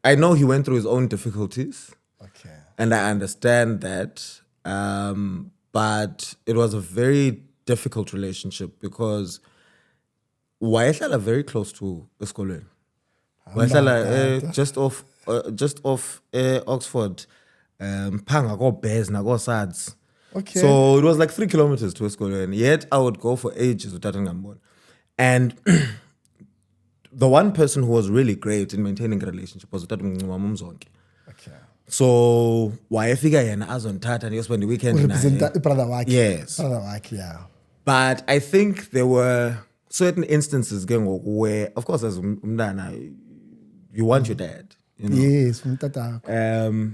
I know he went through his own difficulties, Okay. and I understand that. But it was a very difficult relationship because wayehlala very close to esikolweni. Wayehlala just off Oxford, phanga ko Bears na ko Sads. Okay. So it was like 3 kilometers to esikolweni. Yet I would go for ages without ngambona. And the one person who was really great in maintaining a relationship was utata Mumzonke. Okay. So wayefika yena azonthatha ndiyospend the weekend Represent naye. brother wakhe. Yes. Brother wakhe, yeah. But I think there were certain instances where, of course, as umntana, you want your dad. You know? Yes, from tata.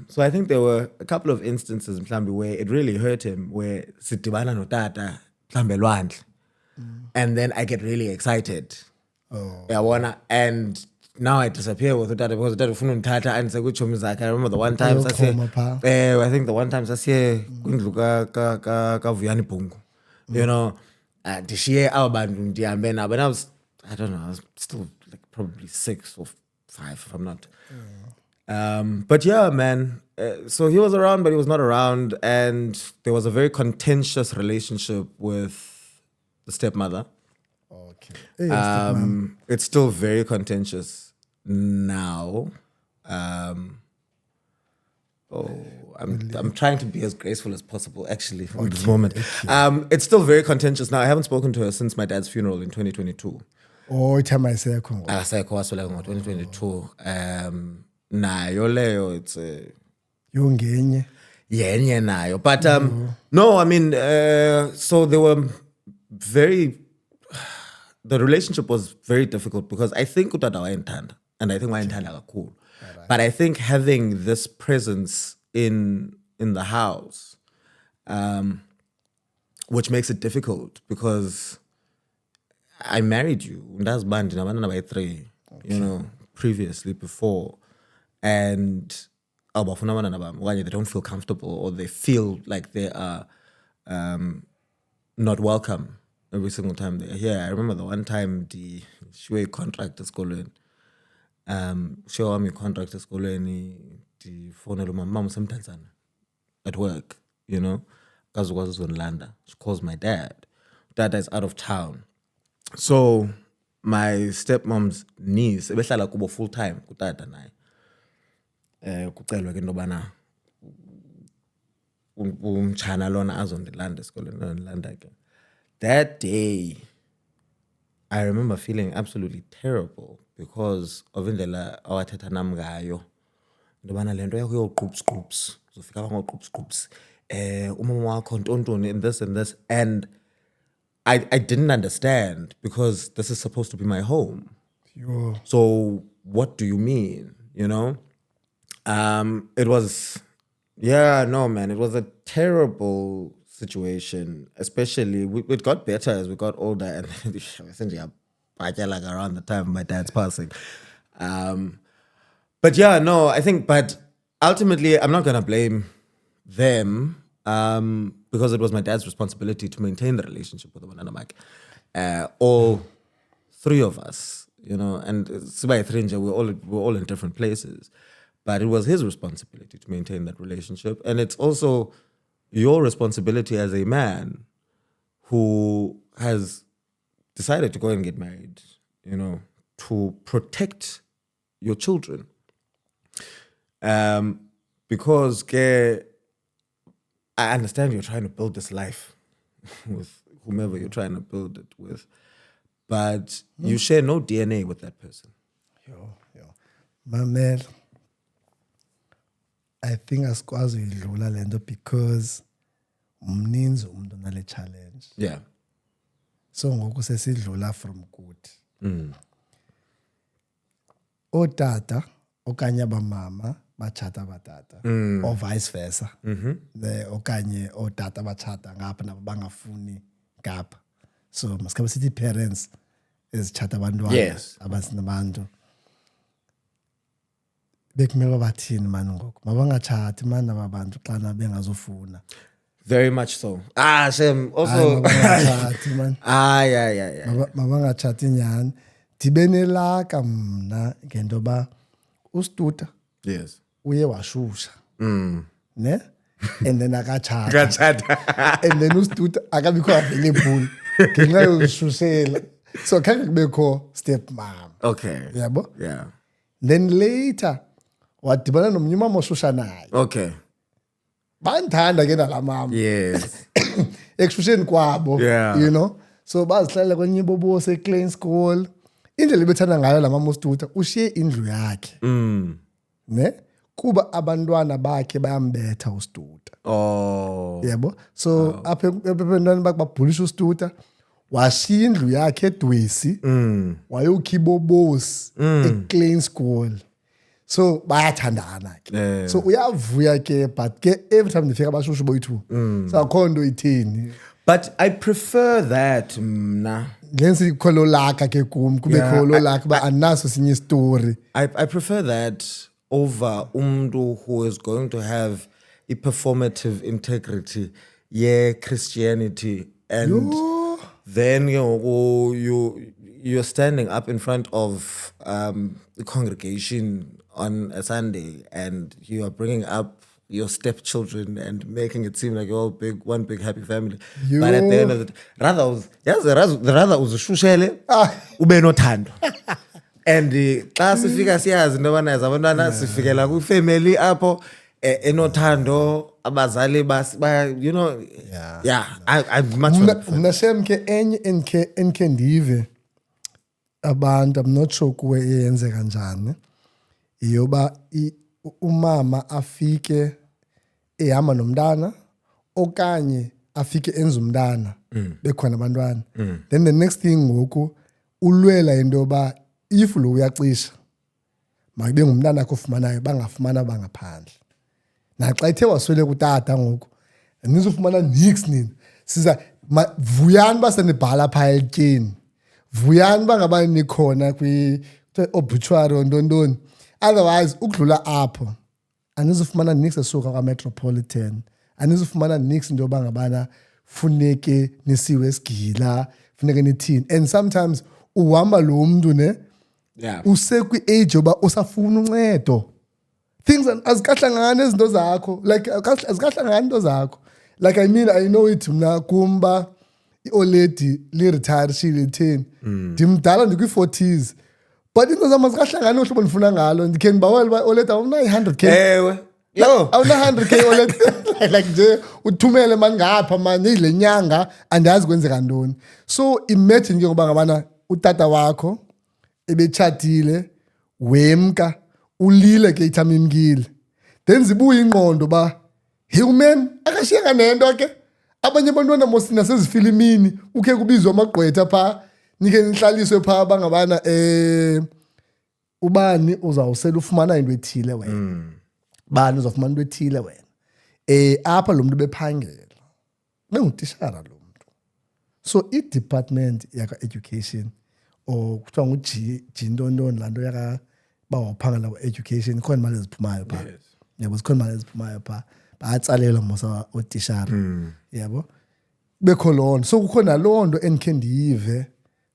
So I think there were a couple of instances mhlambi where it really hurt him, where sidibana notata mhlambi elwandle, and then I get really excited. Oh. Yabona, and now I disappear with utata because utata ufuna undithatha and sekutshomi zakhe. I remember the one time Ayokhoma pha. I think the one time sasiye kwindlu ka Vuyani Bhungu, you know, ndishiye aba bantu ndihambe nabo, and I don't know, I was still like probably 6 or 5 if I'm not. But yeah, man, so he was around, but he was not around, and there was a very contentious relationship with the stepmother. Okay. Hey, stepmom. It's still very contentious now. I'm trying to be as graceful as possible, actually, at this moment. It's still very contentious now. I haven't spoken to her since my dad's funeral in 2022. Oh, itama isekho ngoku. Akasekho wasweleka ngo-2022. Nayo leyo, it's Yongenye. yenye nayo. But no, I mean, so they were the relationship was very difficult because I think utata wayendithanda, and I think wayendithanda kakhulu. But I think having this presence in the house which makes it difficult because I married you. That's band by 3, you know, previously before. And they don't feel comfortable or they feel like they are not welcome every single time they're here. I remember the one time the Shwe contract is going. Show me contract is going. The phone my mom sometimes at work, you know, because it was on Landa. She calls my dad. Dad is out of town. So my stepmom's niece, ebehlala kubo full time, kutata naye. Kucelwa ke into bana umtshana lona azondilanda esikoleni ndilanda ke. That day I remember feeling absolutely terrible because of indlela awathetha nam ngayo. Into bana lento yakho yoqupsi uzofika ngoqupsi umama wakho ntontoni and this and I didn't understand because this is supposed to be my home. Yo. So what do you mean? You know? It was, it was a terrible situation, especially, it got better as we got older and essentially around the time of my dad's passing. But I think, but ultimately, I'm not going to blame them because it was my dad's responsibility to maintain the relationship with Mike. All 3 of us, you know, and Sibai Thrinja, we're all in different places. But it was his responsibility to maintain that relationship. And it's also your responsibility as a man who has decided to go and get married, you know, to protect your children. Because I understand you're trying to build this life with whomever you're trying to build it with, but you share no DNA with that person. Yo. Mamel, I think asikwazi uyidlula lento because mninzi umuntu nale challenge. Yeah. So ngoku sesidlula from good. Otata okanye abamama bachata abatata or vice versa. Okanye otata bachata ngapha nabo bangafuni ngapha. So maskabe sithi parents ezichata abantwana abasinabantu. Bekumele bathini mani ngoku mabangachati mani ababantu xa na bengazofuna. Very much so. Shem, also mabangachati mani. Yeah. Mabangachati nyani. Ndibenelaka mna ngento ba ustuta. Yes. Uye washusha. Ne? And then akachata. And then ustuta akabikho available. Ngenxa yoshushela. So khange kubekho stepmom. Okay. Yabo? Yeah. Then later wadibana nomnye umama oshusha naye. Okay. Bandithanda ke nala mama. Yes. Ekushusheni kwabo. Yeah. You know? So bazihlalela kwenye ibobo se-Klein School. Indlela ebethanda ngayo la mama ustuta ushiye indlu yakhe. Ne? Kuba abantwana bakhe bayambetha ustuta. Oh. Yebo? So apha abantwana bakhe babhulisha ustuta. Washiya indlu yakhe eDwesi. Wayokhibobosi eKlein School. So bayathandana ke. So uyavuya ke but ke every time nifika abashushu boyithu. So akho nto ithini. But I prefer that mna. Ngensi kholo laka ke kum kube kholo laka ba anaso sinye story. I prefer that over umntu who is going to have a performative integrity, Christianity, and then you're standing up in front of the congregation on a Sunday and you are bringing up your stepchildren and making it seem like you're all one big happy family. But at the end of the day, rather uzishushele ube nothando. And xa sifika siyazi into yobana abantwana sifikela kwifamily apho enothando abazali you know. I'm much mna shem ke enye enke ndive abantu, I'm not sure kuwe iyenze kanjani, yoba umama afike ehamba nomntana okanye afike enza umntana bekhona abantwana. Then the next thing ngoku ulwela into yoba if lo uyacisha makube ngumntana akho ufumanayo bangafumana bangaphandle. Naxa ethe waswele kutata ngoku nizofumana nix nini. Siza Vuyani uba senibhala phaa elityeni. Vuyani uba ngaba nikhona obituary ontontoni. Otherwise ukudlula apho anizufumana nix esuka kwaMetropolitan. Anizufumana nix into yoba ngabana funeke nisiwe esigila, funeke nithini. And sometimes uhamba lo mntu ne usekwi-age yoba usafuna uncedo. Things azikahlangani izinto zakho. Like azikahlangani into zakho. Like I know it mna kumba i-old lady li-retire shile itheni. Ndimdala ndikwi-40s. But into zam azikahlangani uhlobo ndifuna ngalo. Ndikhe ndibawela uba i-old lady awunayo i-100K. Ewe. Yo. Awuna-100K old lady. Like nje uthumele mani ngapha mani le nyanga andazi kwenzeka ntoni. So imagine ke ngoba ngabana utata wakho ebetshatile wemka ulile ke ithama imkile. Then zibuye ingqondo ba human akashiyanga nento ke. Abanye abantwana mosina sezifilimini ukhe kubizwa amagqwetha pha nike nihlaliswe pha bangabana ubani uzawusela ufumana into ethile wena. Bani uzofumana into ethile wena. Apha lo muntu bephangela. Bengutishara lo muntu. So i-department yaka-education or kuthiwa nguJintontoni laa nto yaka bawaphangela ku-education khona imali eziphumayo phaa. Yabo zikhona imali eziphumayo phaa. Bayatsalelwa mosa otishara. Yabo. Bekho loo nto. So kukho naloo nto endikhe ndiyive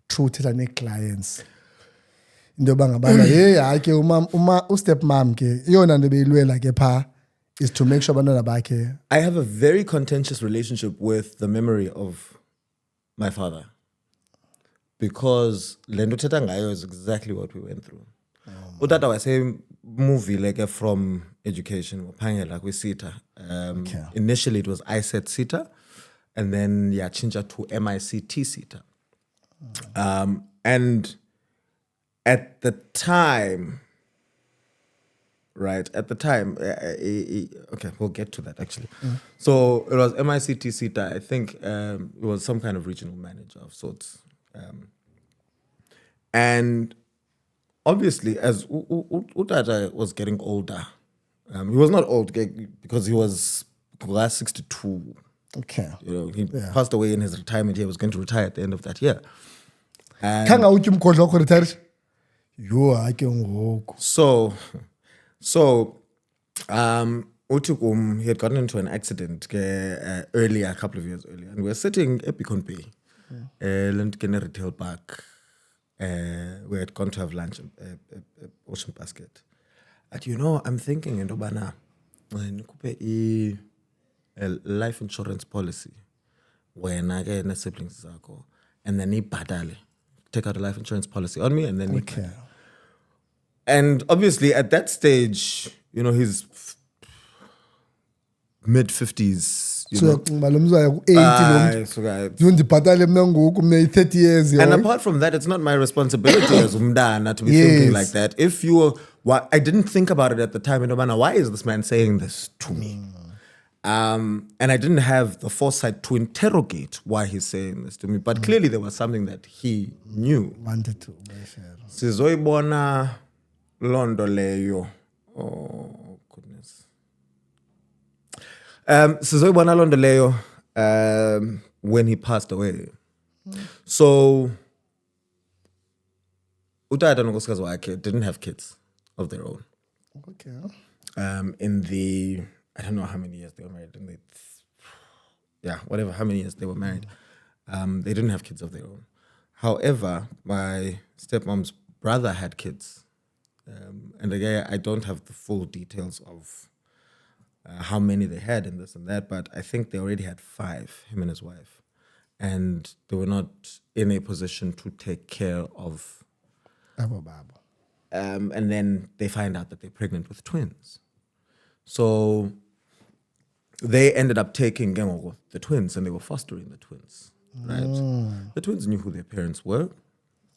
through uthetha nee-clients. Into yoba ngabana hayi ke ustep mom ke iyona nto beyilwela ke phaa is to make sure abantwana bakhe. I have a very contentious relationship with the memory of my father. Because le nto uthetha ngayo is exactly what we went through. Utata wasemuvile ke from education waphangela kwi-SETA. Initially it was ISET SETA and then yatshintsha to MICT SETA. And at the time, okay, we'll get to that actually. So it was MICT SETA. I think it was some kind of regional manager of sorts. And obviously, as Utata was getting older, he was not old because he was 62. Okay. You know, he passed away in his retirement. He was going to retire at the end of that year. Khanga uthi umkhohlo wakho retire. Yo ake ngoku. So Utukum, he had gotten into an accident earlier, a couple of years earlier, and we were sitting at Beacon Bay, Lentgene Retail Park. We had gone to have lunch at Ocean Basket. And I'm thinking, Ndobana, nikupe a life insurance policy when I get siblings zako, and then take out a life insurance policy on me, and then okay. And obviously at that stage, he's mid-50s. So balomzaya ku-80 lo ndibhatale mna ngoku mna 30 years. And apart from that, it's not my responsibility as umdana to be thinking like that. If I didn't think about it at the time, why is this man saying this to me? And I didn't have the foresight to interrogate why he's saying this to me. But clearly there was something that he knew. Wanted to. Sizoibona londo leyo. Oh, goodness. Sizoibona londo leyo when he passed away. So, Utata nonkosikazi wakhe didn't have kids of their own. Okay. In the, I don't know how many years they were married. How many years they were married. They didn't have kids of their own. However, my stepmom's brother had kids. And again, I don't have the full details of how many they had and this and that, but I think they already had 5, him and his wife. And they were not in a position to take care of. And then they find out that they're pregnant with twins. So they ended up taking the twins and they were fostering the twins. Right? The twins knew who their parents were.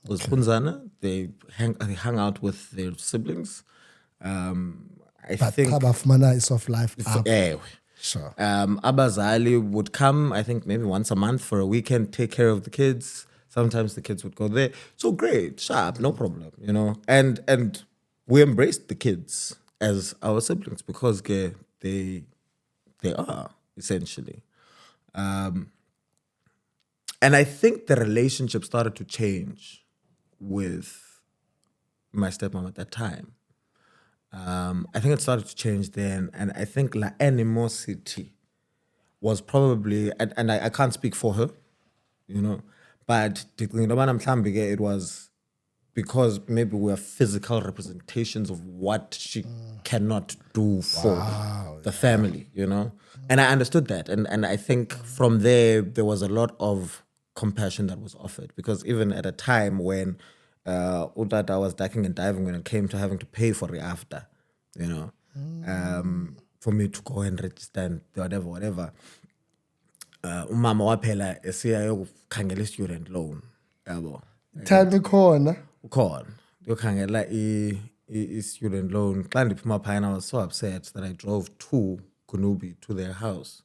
It was Punzana. They hung out with their siblings. I think Kabafumana is of life. Sure. Abazali would come, I think maybe once a month for a weekend, take care of the kids. Sometimes the kids would go there. So great, sharp, no problem, And we embraced the kids as our siblings because they are, essentially. And I think the relationship started to change with my stepmom at that time. I think it started to change then, and I think la animosity was probably, and I can't speak for her, you know, but it was because maybe we are physical representations of what she cannot do for the family, you know. And I understood that, and I think from there was a lot of compassion that was offered, because even at a time when Utata was ducking and diving when it came to having to pay for it after, you know, for me to go and register and whatever. Umama waphela esiya yokukhangela student loan, yabo. Time ikhona. Ukhona yokukhangela i-student loan. Xa ndiphuma phayana, I was so upset that I drove to Kunubi to their house,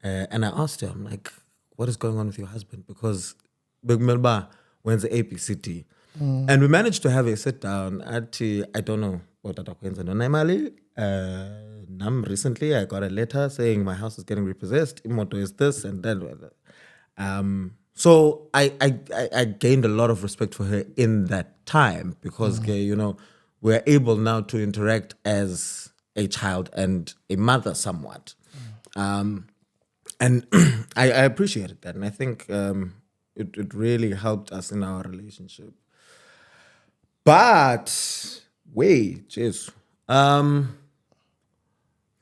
and I asked her, I'm like, what is going on with your husband? Because when's the ABCD? And we managed to have a sit down. I don't know what that happens. Recently I got a letter saying my house is getting repossessed. Imoto is this and that. So I gained a lot of respect for her in that time, because you know, we're able now to interact as a child and a mother somewhat. And I appreciated that, and I think it really helped us in our relationship. But wait, jeez, a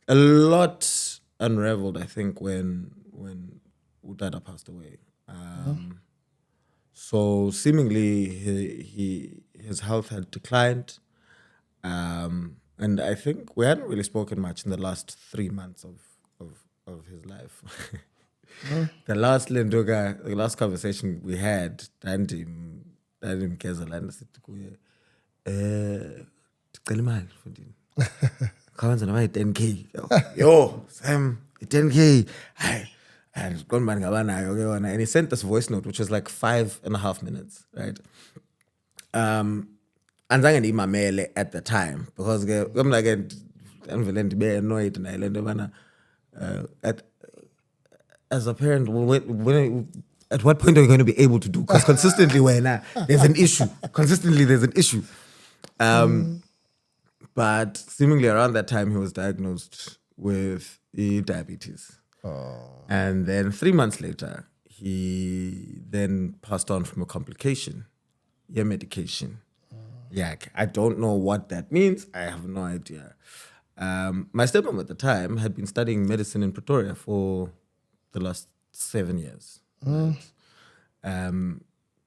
lot unraveled, I think, when Utata passed away. So seemingly his health had declined, and I think we hadn't really spoken much in the last 3 months of his life. The last conversation we had, Dandim Kezela, and I said, "Ndicela imali mfondini. Khawenza nama 10K. Yo, Sam, 10K. And and he sent this voice note, which was like 5.5 minutes, right? And zange ndiyimamele at the time, because I'm like, I'm annoyed, and as a parent, at what point are you going to be able to do? Because consistently, there's an issue. Consistently, there's an issue. But seemingly around that time, he was diagnosed with diabetes. And then 3 months later, he then passed on from a complication, medication. Yeah, I don't know what that means. I have no idea. My stepmom at the time had been studying medicine in Pretoria for the last 7 years. Right?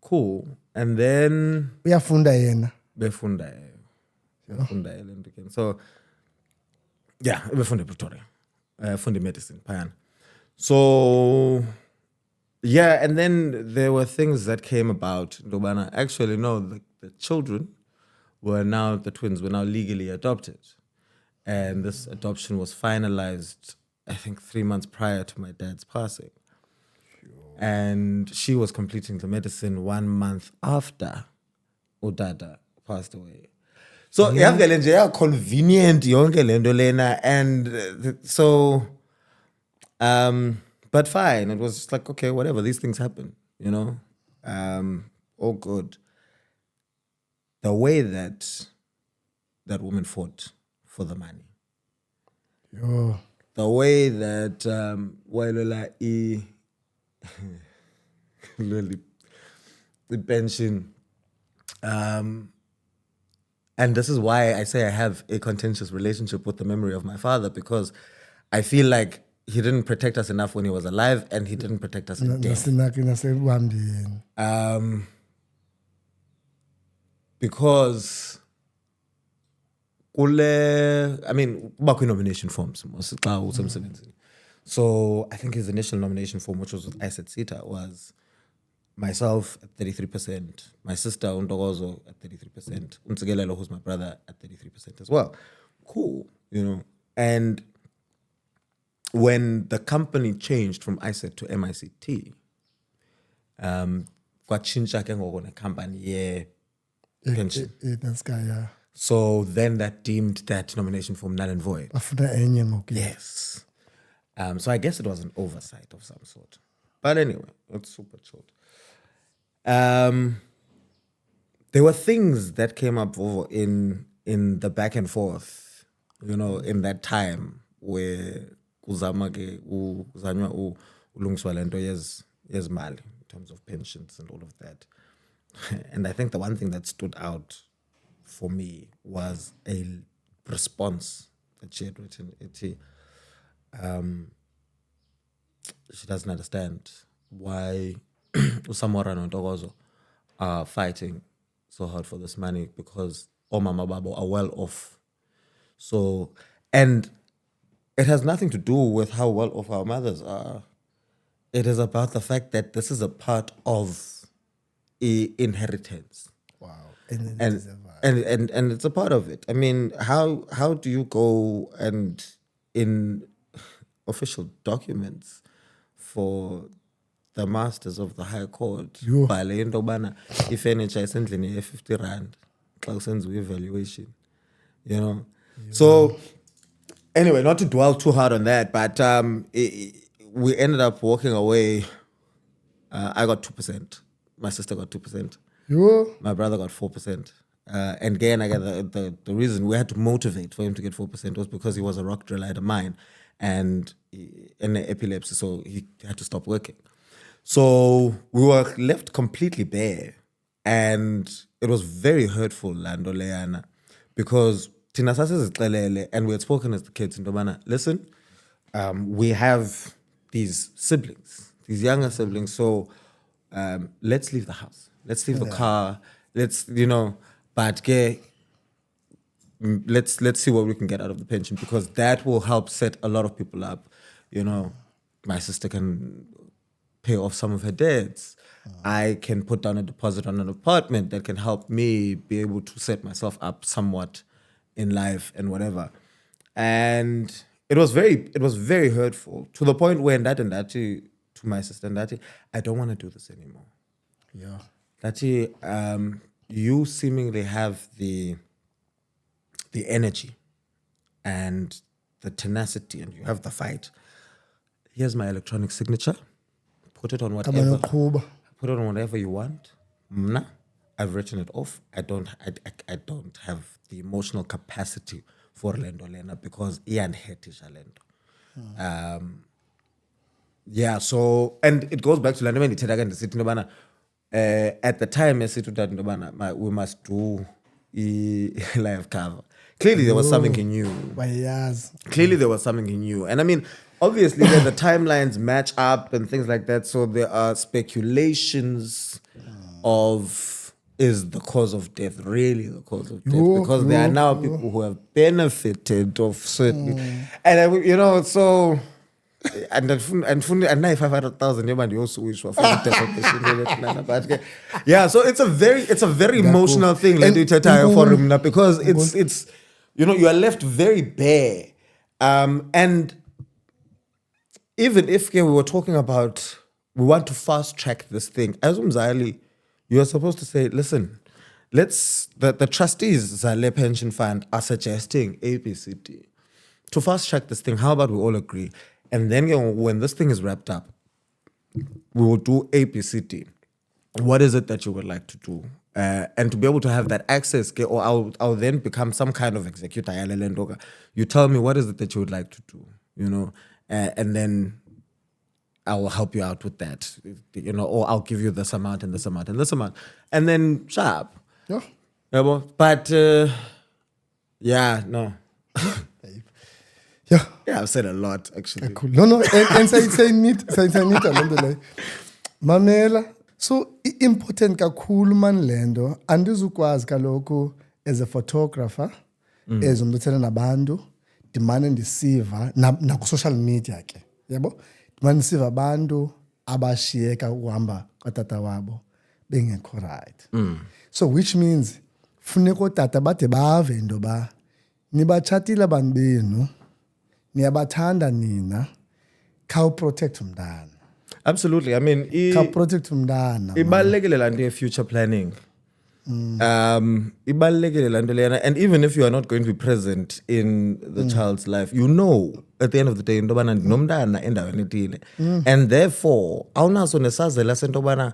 Cool. And then Uyafunda yena. befunda so yeah, befunda Pretoria, fundi medicine phayana. So yeah, and then there were things that came about. Ndobana, actually, no, the children the twins were now legally adopted, and this adoption was finalized, I think, 3 months prior to my dad's passing. And she was completing the medicine 1 month after Udada passed away. So convenient yonke lento lena, and so but fine, it was just like, okay, whatever, these things happen, you know. All good. The way that woman fought for the money, Yo. the way that the pension, and this is why I say I have a contentious relationship with the memory of my father, because I feel like he didn't protect us enough when he was alive, and he didn't protect us in death. Because I mean, nomination forms. So I think his initial nomination form, which was with Isaac Sita, was myself at 33%, my sister Undogozo at 33%, Untsigelelo, who's my brother, at 33% as well. Cool, you know. And when the company changed from ISET to MICT, kwachincha ke ngoku company pension. So then that deemed that nomination form null and void. Yes. So I guess it was an oversight of some sort. But anyway, it's super short. There were things that came up in the back and forth, in that time where kuzanywa ulungiswa lento yezimali in terms of pensions and all of that. And I think the one thing that stood out for me was a response that she had written. She doesn't understand why Usamora and Ntokozo are fighting so hard for this money because Omama Babo are well off. So, and it has nothing to do with how well off our mothers are. It is about the fact that this is a part of inheritance. Wow. And it's a part of it. I mean, how do you go and in official documents for the masters of the High Court, bhale into yobana ifurniture isendlini ye-50 rand xa kusenziwa evaluation, So anyway, not to dwell too hard on that, but we ended up walking away. I got 2%. My sister got 2%. My brother got 4%. And again, I got the reason we had to motivate for him to get 4% was because he was a rock driller at a mine and epilepsy, so he had to stop working. So we were left completely bare, and it was very hurtful, Lando Leana, because Tina Sasizixelele, and we had spoken as the kids in Domana, listen, we have these siblings, these younger siblings, so let's leave the house. Let's leave the car. Let's, but let's see what we can get out of the pension, because that will help set a lot of people up. My sister can pay off some of her debts. I can put down a deposit on an apartment that can help me be able to set myself up somewhat in life and whatever. And it was very hurtful, to the point where Ndati to my sister Ndati, I don't want to do this anymore. Yeah. Ndati, you seemingly have the energy and the tenacity, and you have the fight. Here's my electronic signature. Put it on whatever. Put it on whatever you want. I've written it off. I don't have the emotional capacity for Lendo Lena because Ian hetish Lendo. Yeah, so, and it goes back to Lendo when again the city Nobana. At the time, we must do a live cover. Clearly, there was something he knew. Clearly, there was something he knew. And I mean, obviously, then the timelines match up and things like that. So there are speculations of, is the cause of death really the cause of death? Because there are now people who have benefited of certain... And, so... And now 500,000 you also wish for defamation. But yeah, so it's a very emotional thing, for him, because it's you are left very bare. And even if we were talking about we want to fast track this thing, as Umzali, you are supposed to say, listen, the trustees Zale Pension Fund are suggesting ABCD to fast track this thing. How about we all agree? And then when this thing is wrapped up, we will do ABCD. What is it that you would like to do? And to be able to have that access, or I'll then become some kind of executor. You tell me what is it that you would like to do, and then I will help you out with that, or I'll give you this amount and this amount and this amount. And then sharp. Yeah. But yeah, no. Yeah, I've said a lot actually. Cool. No, and say neat alhamdulillah. Mamela, so important kakhulu man lendo, andizukwazi kaloku as a photographer, as umuntu othela nabantu, dimane ndisiva na social media ke. Yabo? Dimane ndisiva abantu abashiyeka uhamba katata wabo bengekho right. So which means funeka tata bade bave into ba nibatshatile abantu benu. Niyabathanda nina, khawu protect umntana. Absolutely. I mean, khawu protect umntana. Ibalulekile laa nto ye-future planning. ibalulekile laa nto leyana. And even if you are not going to be present in the child's life, you know at the end of the day into yobana ndinomntana endaweni ethile, and therefore awunaso nesazela sento yobana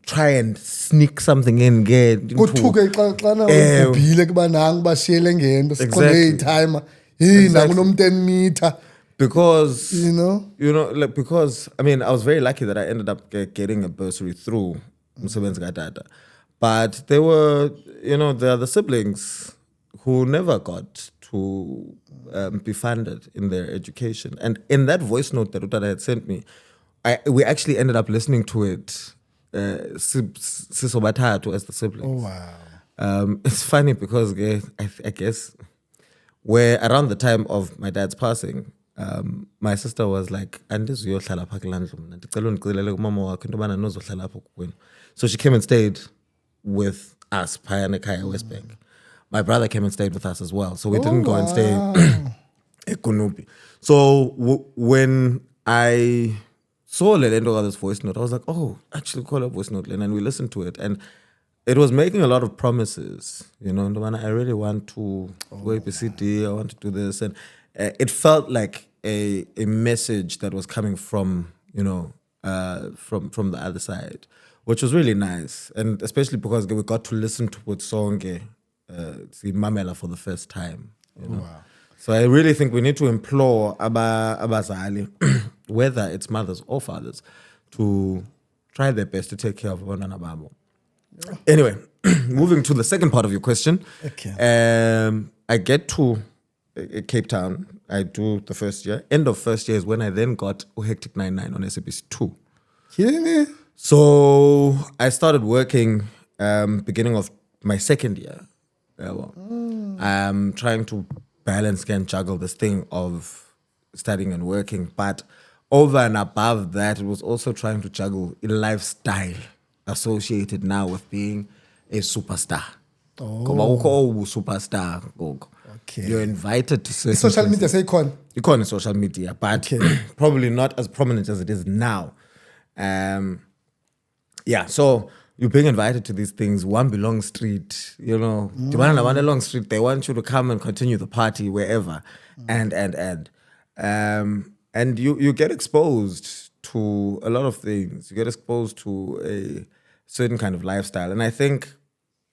try and sneak something in kuthuke xana ubhile kuba nangu bashiyele ngento siqonde i-timer nangu no-10 meter. Because you know, like, because I mean, I was very lucky that I ended up getting a bursary through Msebenzi Katata, but there were, there are the siblings who never got to be funded in their education. And in that voice note that Utada had sent me, we actually ended up listening to it, Siso Batatu as the siblings. Oh wow! It's funny because I guess where around the time of my dad's passing. My sister was like, andizuyohlala pha kulaa ndlu mna, ndicela undixelele kumama wakho into yobana nozohlala apho kokwenu. So she came and stayed with us phayana ekhaya West Bank. My brother came and stayed with us as well, so we didn't go and stay at Kunupi. So when I saw Lelendo this voice note, I was like, oh, actually call her voice note, and we listened to it, and it was making a lot of promises, I really want to go ABCD, I want to do this, and it felt like a message that was coming from from the other side, which was really nice, and especially because we got to listen to Songe Mamela for the first time. Wow. So I really think we need to implore abazali, whether it's mothers or fathers, to try their best to take care of Abantwana Babo. Anyway, moving to the second part of your question. Okay. I get to Cape Town. I do the first year. End of first year is when I then got Hectic 99 on SABC 2. Kidding me? So I started working beginning of my second year. I'm trying to balance and juggle this thing of studying and working. But over and above that, it was also trying to juggle a lifestyle associated now with being a superstar. Superstar. Okay. You're invited to certain social media say you call it social media, but probably not as prominent as it is now. So you're being invited to these things. One Belong Street, One Long Street. They want you to come and continue the party wherever, and you get exposed to a lot of things. You get exposed to a certain kind of lifestyle, and I think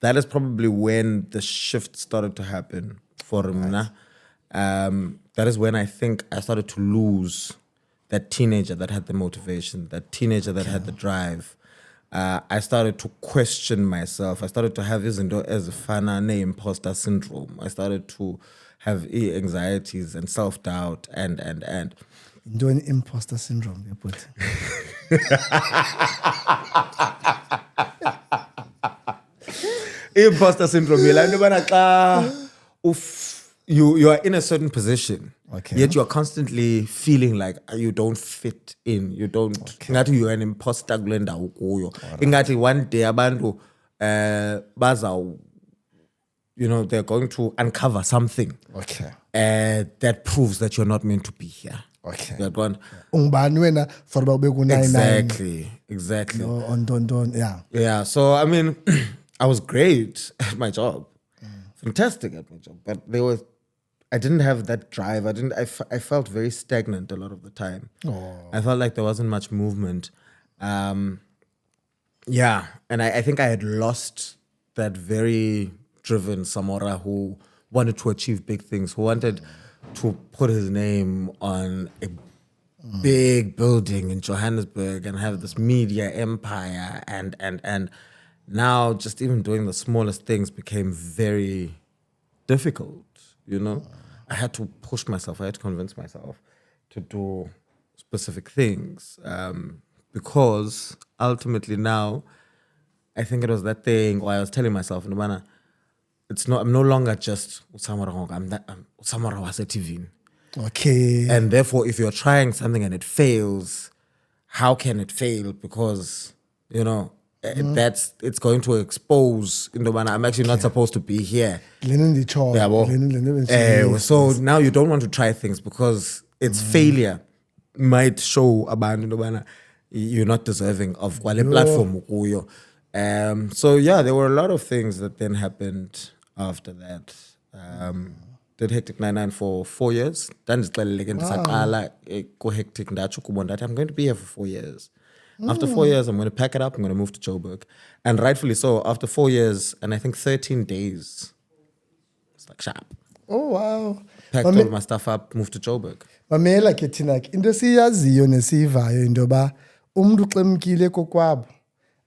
that is probably when the shift started to happen for Mna. That is when I think I started to lose that teenager that had the motivation, that teenager that had the drive. I started to question myself. I started to have as a fana imposter syndrome. I started to have anxieties and self-doubt and doing imposter syndrome, you put. Imposter syndrome. You are in a certain position, yet you are constantly feeling like you don't fit in. You don't. Ingati you are an imposter glenda ukuyo. Ingati one day abantu bazau, they're going to uncover something. Okay. That proves that you're not meant to be here. Okay. That one. Exactly. Yeah. Yeah. So I mean, I was great at my job. Fantastic at my job, but I didn't have that drive. I felt very stagnant a lot of the time. I felt like there wasn't much movement. And I think I had lost that very driven Samora who wanted to achieve big things, who wanted to put his name on a big building in Johannesburg and have this media empire and now just even doing the smallest things became very difficult, I had to push myself. I had to convince myself to do specific things because ultimately now, I think it was that thing where I was telling myself, I'm no longer just Usamara, I'm Usamara was a TV. Okay. And therefore, if you're trying something and it fails, how can it fail? Because, it's going to expose I'm actually not supposed to be here. So now you don't want to try things because its failure might show you're not deserving of quality platform. So yeah, there were a lot of things that then happened after that. Did Hectic 99 for 4 years. Then it's like go Hectic ndatsho kubo ndathi, I'm going to be here for 4 years. After 4 years, I'm going to pack it up. I'm going to move to Joburg, and rightfully so. After 4 years and I think 13 days, it's like sharp. Oh wow. Packed all my stuff up, moved to Joburg. Mamela ke thina ke into siyaziyo nesivayo into ba umuntu xemkile kokwabo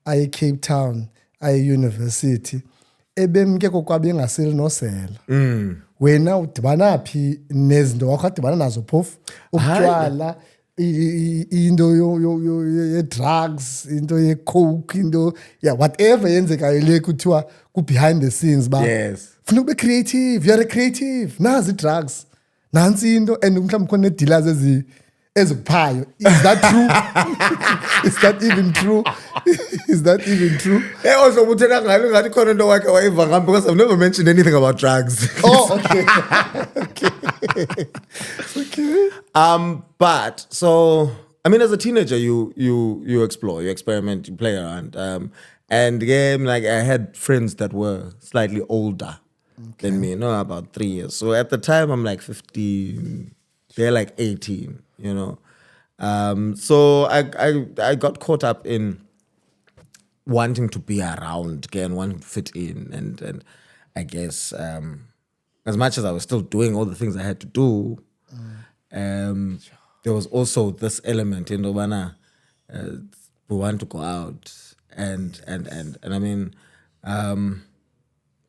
aye Cape Town aye university ebemke kokwabo engaseli nosela. Wena udibana phi nezinto wakho adibana nazo phofu ubutywala into ye drugs into ye coke into yeah whatever yenzekayo le kuthiwa ku behind the scenes ba Yes. funa ube creative, you are a creative, nazi drugs nansi into and mhlawumbe khona dealers ezikuphayo. Is that true? Is that even true? Is that even true? Hey, also uthetha ngalo ngathi khona into wakhe wayiva ngam, because I've never mentioned anything about drugs. Oh, okay. Okay. Okay. But so I mean, as a teenager, you explore, you experiment, you play around. And again, like I had friends that were slightly older than me, about 3 years. So at the time, I'm like 15, they're like 18, you know. So I got caught up in wanting to be around again, wanting to fit in, and I guess as much as I was still doing all the things I had to do, there was also this element in Obana. We want to go out, and I mean,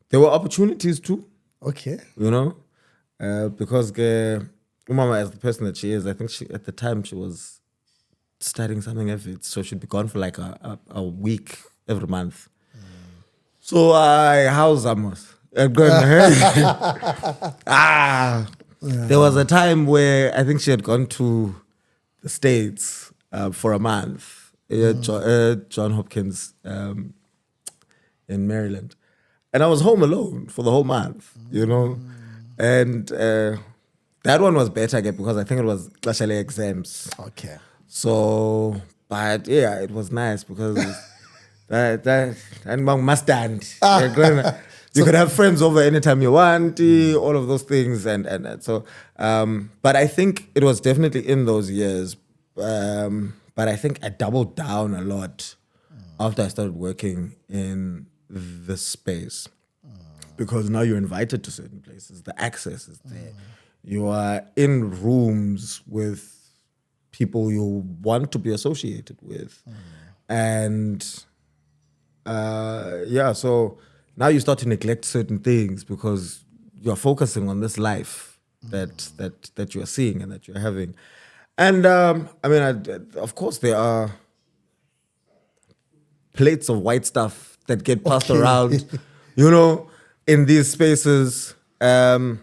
there were opportunities too. Okay. You know, because Umama, as the person that she is, I think at the time she was studying something every, so she'd be gone for like a week every month. So I house Amos. There was a time where I think she had gone to the States for a month. John Hopkins in Maryland. And I was home alone for the whole month, you know. And that one was better again because I think it was actually exams. Okay. So, but yeah, it was nice because that and must stand. You could have friends over anytime you want, all of those things, and so. But I think it was definitely in those years. But I think I doubled down a lot after I started working in this space, because now you're invited to certain places. The access is there. You are in rooms with people you want to be associated with, and yeah. So now you start to neglect certain things because you're focusing on this life that you're seeing and that you're having. And I mean, of course, there are plates of white stuff that get passed around, you know, in these spaces. And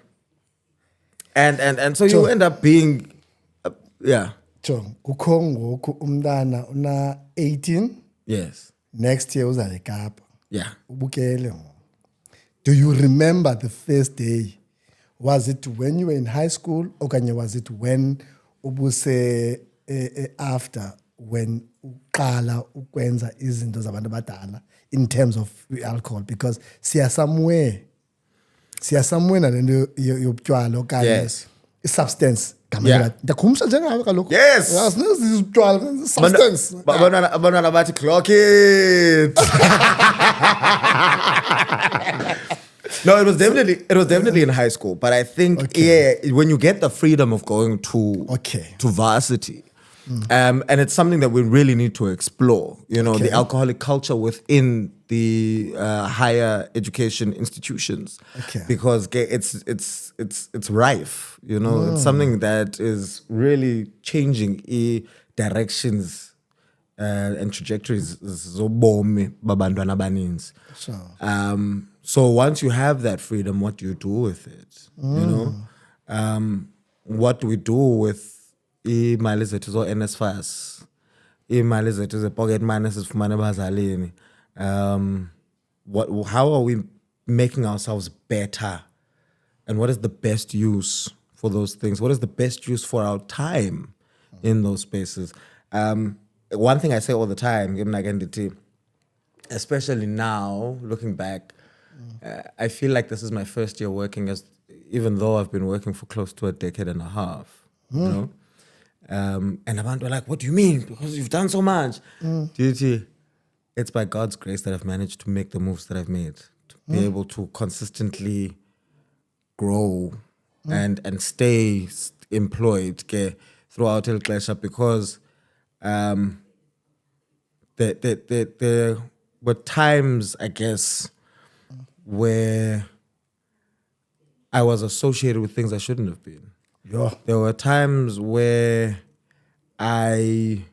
so you end up being, yeah. John, kukho ngoku umntana una 18. Yes. Next year uza eKapa. Yeah. Ubukele ngoku. Do you remember the first day? Was it when you were in high school, okanye was it when ubuse after, when uqala ukwenza izinto zabantu abadala in terms of alcohol? Because siya somewhere nalento yobutywala okanye Yes. substance. Yeah. Ndakhumsha njengawe kaloku. Yes. Ubutywala substance. Abantwana bathi clock it. No, it was definitely in high school. But I think when you get the freedom of going to varsity, and it's something that we really need to explore. You know, the alcoholic culture within the higher education institutions, because it's rife. You know, it's something that is really changing directions and trajectories zobomi babantwana abaninzi. So once you have that freedom, what do you do with it? You know, what do we do with imali zethu zo NSFAS, imali zethu ze pocket money esifumana ebazalini? How are we making ourselves better, and what is the best use for those things? What is the best use for our time in those spaces? One thing I say all the time, especially now, looking back, I feel like this is my first year working even though I've been working for close to a decade and a half, you know? And abantu were like, what do you mean? Because you've done so much. DT, it's by God's grace that I've managed to make the moves that I've made, to be able to consistently grow and stay employed throughout El Klesha, because there were times, I guess, where I was associated with things I shouldn't have been. Yeah. There were times where I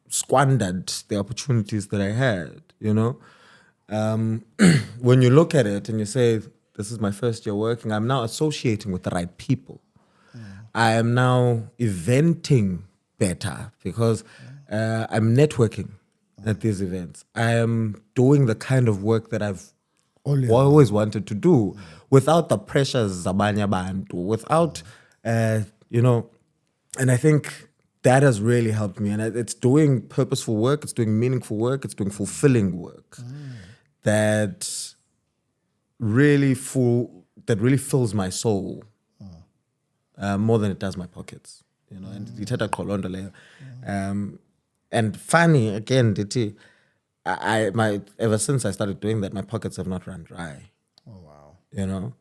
squandered the opportunities that I had, you know? When you look at it and you say, this is my first year working, I'm now associating with the right people. I am now eventing better because I'm networking at these events. I am doing the kind of work that I've always wanted to do without the pressures zabanye bantu, without, you know, and I think that has really helped me. And it's doing purposeful work, it's doing meaningful work, it's doing fulfilling work that really fills my soul more than it does my pockets. You know, and ithatha qolondo leyo. And funny again, DT, ever since I started doing that, my pockets have not run dry. Oh wow! You know,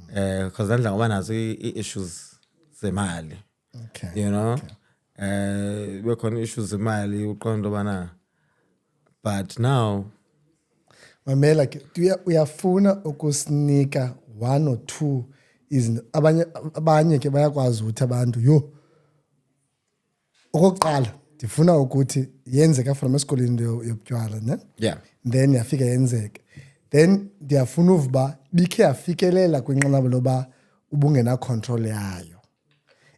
because then like, when I see issues zemali, Okay. you know, we're on issues zemali, uqondo bana. But now, Mame, like, uyafuna ukusinika one or two izinto abanye ke bayakwazi ukuthi abantu yo okokuqala ndifuna ukuthi yenzeka from esikoleni yobutywala ne yeah, then yafika yenzeke, then ndiyafuna uvuba bikhe yafikelela kwinqanaba loba ubungena control yayo,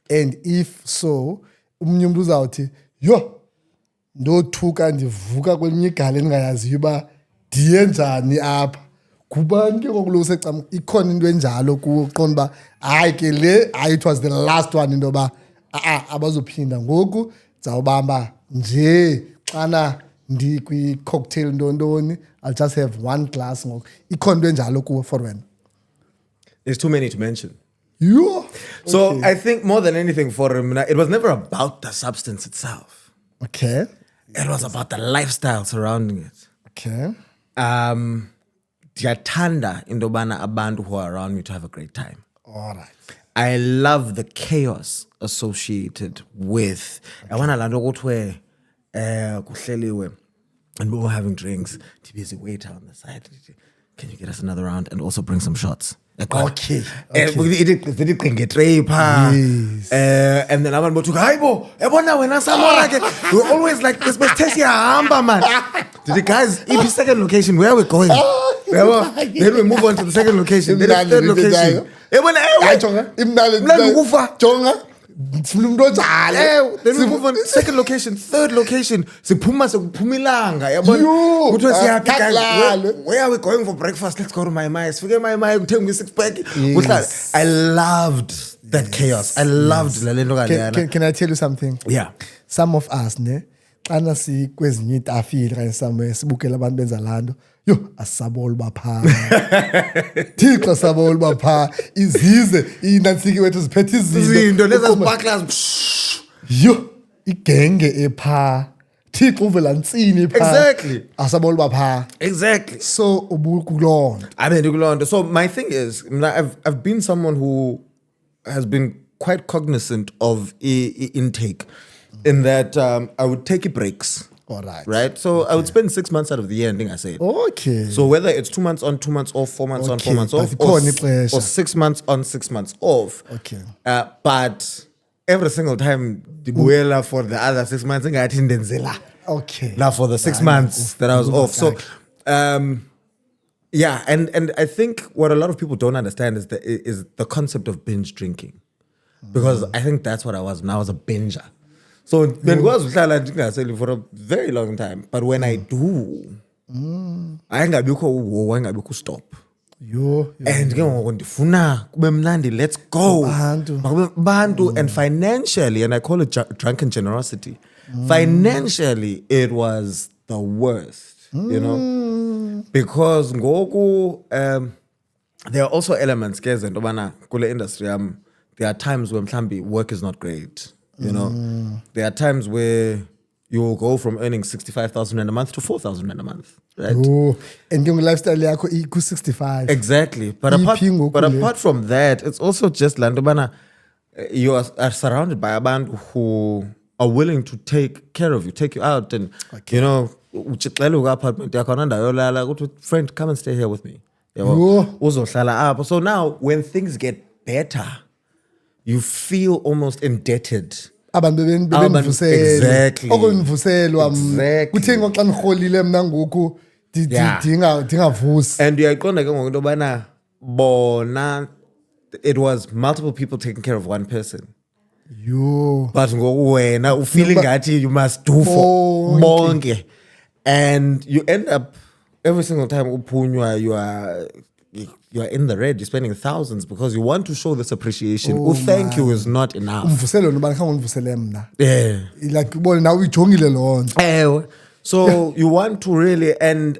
and if so umnye umuntu uzawuthi yo ndothuka ndivuka kwelinye igala endingayaziyo uba ndiye njani apha. Kubani ke ngoku lusecam ikhona into enjalo kuwo uqonda uba hayi ke le it was the last one into yoba abazophinda ngoku ndizawubamba nje xana ndikwi-cocktail ntoni, I'll just have one glass ngoku. Ikhona into enjalo kuwo for wena? there's too many to mention. Yho! So Okay. I think more than anything for him, it was never about the substance itself. Okay. It was about the lifestyle surrounding it. Okay. Ndiyathanda into yobana abantu who are around me to have a great time. All right. I love the chaos associated with. I want to land ukuthi kuhleliwe and we were having drinks. There's a waiter on the side. Can you get us another round and also bring some shots? Okay. Yes. And then abantu bothi hayibo yabona wena Samora ke we were always like this best test yahamba man. Did the guys if second location where are we going? Then we move on to the second location. Then the third location. Yabona Hayi jonga imnali Mnandi ukufa. jonga ndifuna umuntu onjalo. Then we move on to second location, third location. Siphuma sekuphumilanga yabona. Yo, Kuthi siyaphi guys? kakulale. Where are we going for breakfast? Let's go to my Maya. Sifike my Maya ngithenga i-six pack. Yes. I loved that chaos. I loved le nto kaleyana. Can I tell you something? Yeah. Some of us ne xana sikwezinye iitafile kanye somewhere sibukela abantu benza laa nto yo asisaboli uba phaa thixo saboli uba phaa izize iinantsiki wethu ziphethe Izinto leza Ukuba- sparklers. yo igenge ephaa thixo uvela ntsini phaa Exactly. asaboli uba phaa. Exactly. So ubukuloo nto. I mean, so my thing is, I've been someone who has been quite cognizant of intake, in that I would take breaks. All right. Right. So I would spend 6 months out of the year, I think I said. Okay. So whether it's 2 months on, 2 months off, 4 months on, 4 Okay, months but off, ikhona ixesha. or 6 months on, 6 months off. Okay. But every single time, the for the other 6 months, I didn't Okay. now for the 6 Right. months that I was off. So, yeah, and I think what a lot of people don't understand is the concept of binge drinking, because I think that's what I was. When I was a binger. So when was for a very long time, but when I do, I ain't gonna stop. Yo. And ndifuna kube mnandi, let's go. Bantu. Makube bantu. And financially, and I call it drunken generosity, financially it was the worst. you know, because ngoku there are also elements ke zinto bana kule industry there are times when mhlambi work is not great, you know. There are times where you'll go from earning 65,000 in a month to 4,000 in a month, right? Oh, and your lifestyle yakho iku 65. Exactly. But apart from that, it's also just Landobana, you are surrounded by a band who are willing to take care of you, take you out, and you know, apartment, friend, come and stay here with me. So now when things get better, you feel almost indebted. Exactly. And you are bona, it was multiple people taking care of one person. But now feeling that you must do for bonke. And you end up every single time you are in the red, you're spending thousands because you want to show this appreciation. Thank you is not enough. Yeah. Like now we so you want to really and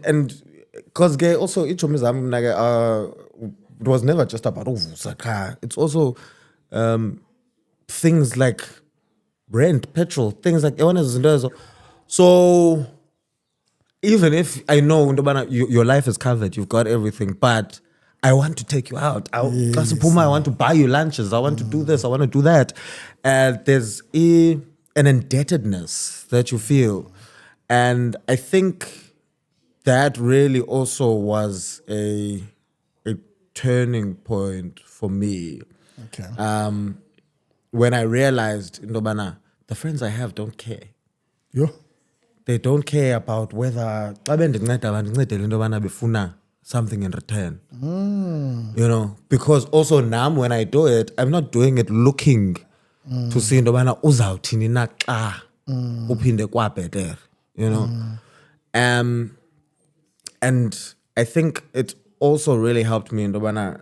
because also each of it was never just about it's also things like rent, petrol, things like so even if I know your life is covered, you've got everything, but I want to take you out. I want to buy you lunches. I want to do this. I want to do that. And there's an indebtedness that you feel. And I think that really also was a turning point for me. Okay. When I realized, the friends I have don't care. Yo. They don't care about whether something in return. You know, because also now when I do it, I'm not doing it looking to see uzawuthini na xa uphinde kwabhetere, you know. And I think it also really helped me when I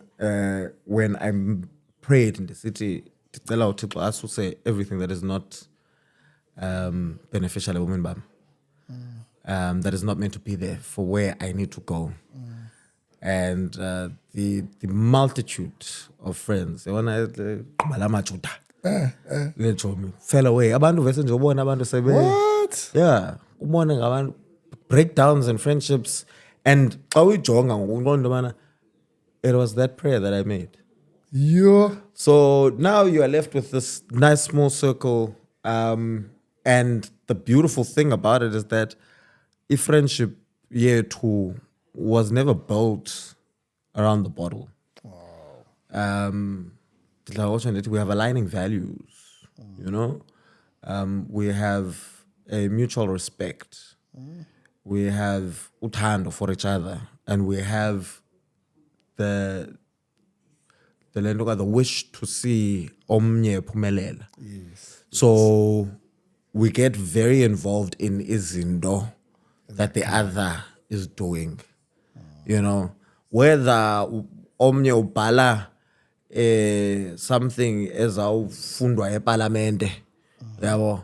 prayed in the city to say everything that is not beneficial women bam. That is not meant to be there for where I need to go. And the multitude of friends, fell away. What? Yeah. Breakdowns in friendships. And it was that prayer that I made. Yo. So now you are left with this nice small circle. And the beautiful thing about it is that a friendship too was never built around the bottle. We have aligning values, you know. We have a mutual respect. We have uthando for each other, and we have the wish to see omnye phumelela. Yes. So we get very involved in izinto that the other is doing. You know, whether omnye ubhala something ezawufundwa eParliamente, yabo,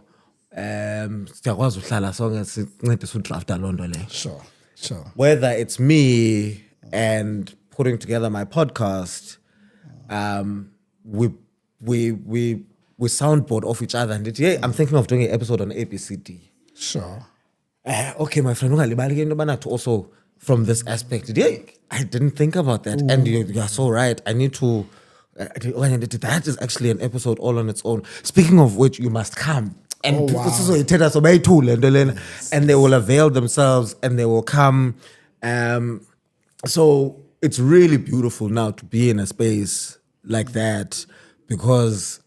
siyakwazi uhlala sonke sincedise udrafta loo nto leyo. Sure. Whether it's me and putting together my podcast, we soundboard off each other and I'm thinking of doing an episode on ABCD. Sure. Okay, my friend, to also from this aspect, I didn't think about that. And you're so right. I need to. That is actually an episode all on its own. Speaking of which, you must come. And and they will avail themselves and they will come. So it's really beautiful now to be in a space like that because,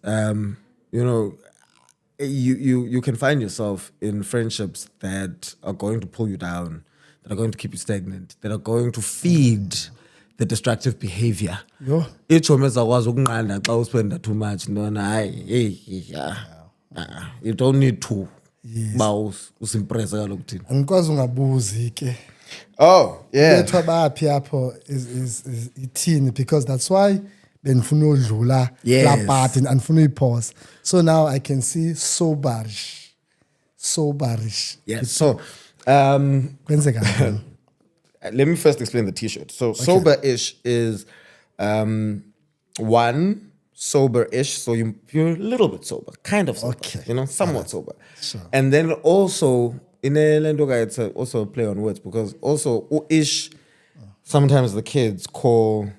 you can find yourself in friendships that are going to pull you down, that are going to keep you stagnant, that are going to feed the destructive behavior. Yo. Each one is spend too much. You don't need to. Yes. Oh, yeah. Is ithini because that's why benifuna udlula Yes. la part and andifuna uyipause. So now I can see soberish. Yes. So Kwenzeka njani? Let me first explain the T-shirt. So sober-ish is one sober-ish. So you're a little bit sober, kind of sober, Okay. somewhat sober. Sure. And then also in a Lendoga, it's also a play on words because also ish. Sometimes the kids call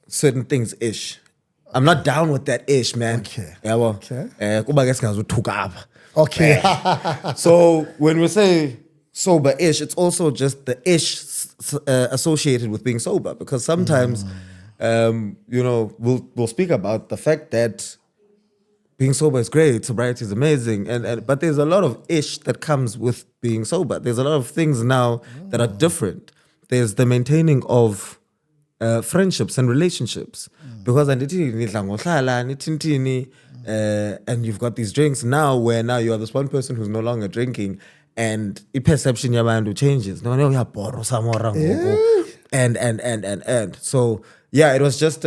certain things ish. I'm not down with that ish, man. Okay. Yeah, well, Okay. so when we say sober-ish, it's also just the ish associated with being sober because sometimes, we'll speak about the fact that being sober is great, sobriety is amazing, but there's a lot of ish that comes with being sober. There's a lot of things now that are different. There's the maintaining of friendships and relationships because and you've got these drinks now where now you are this one person who's no longer drinking and the perception yabantu changes. No, you have borrow some more and so yeah, it was just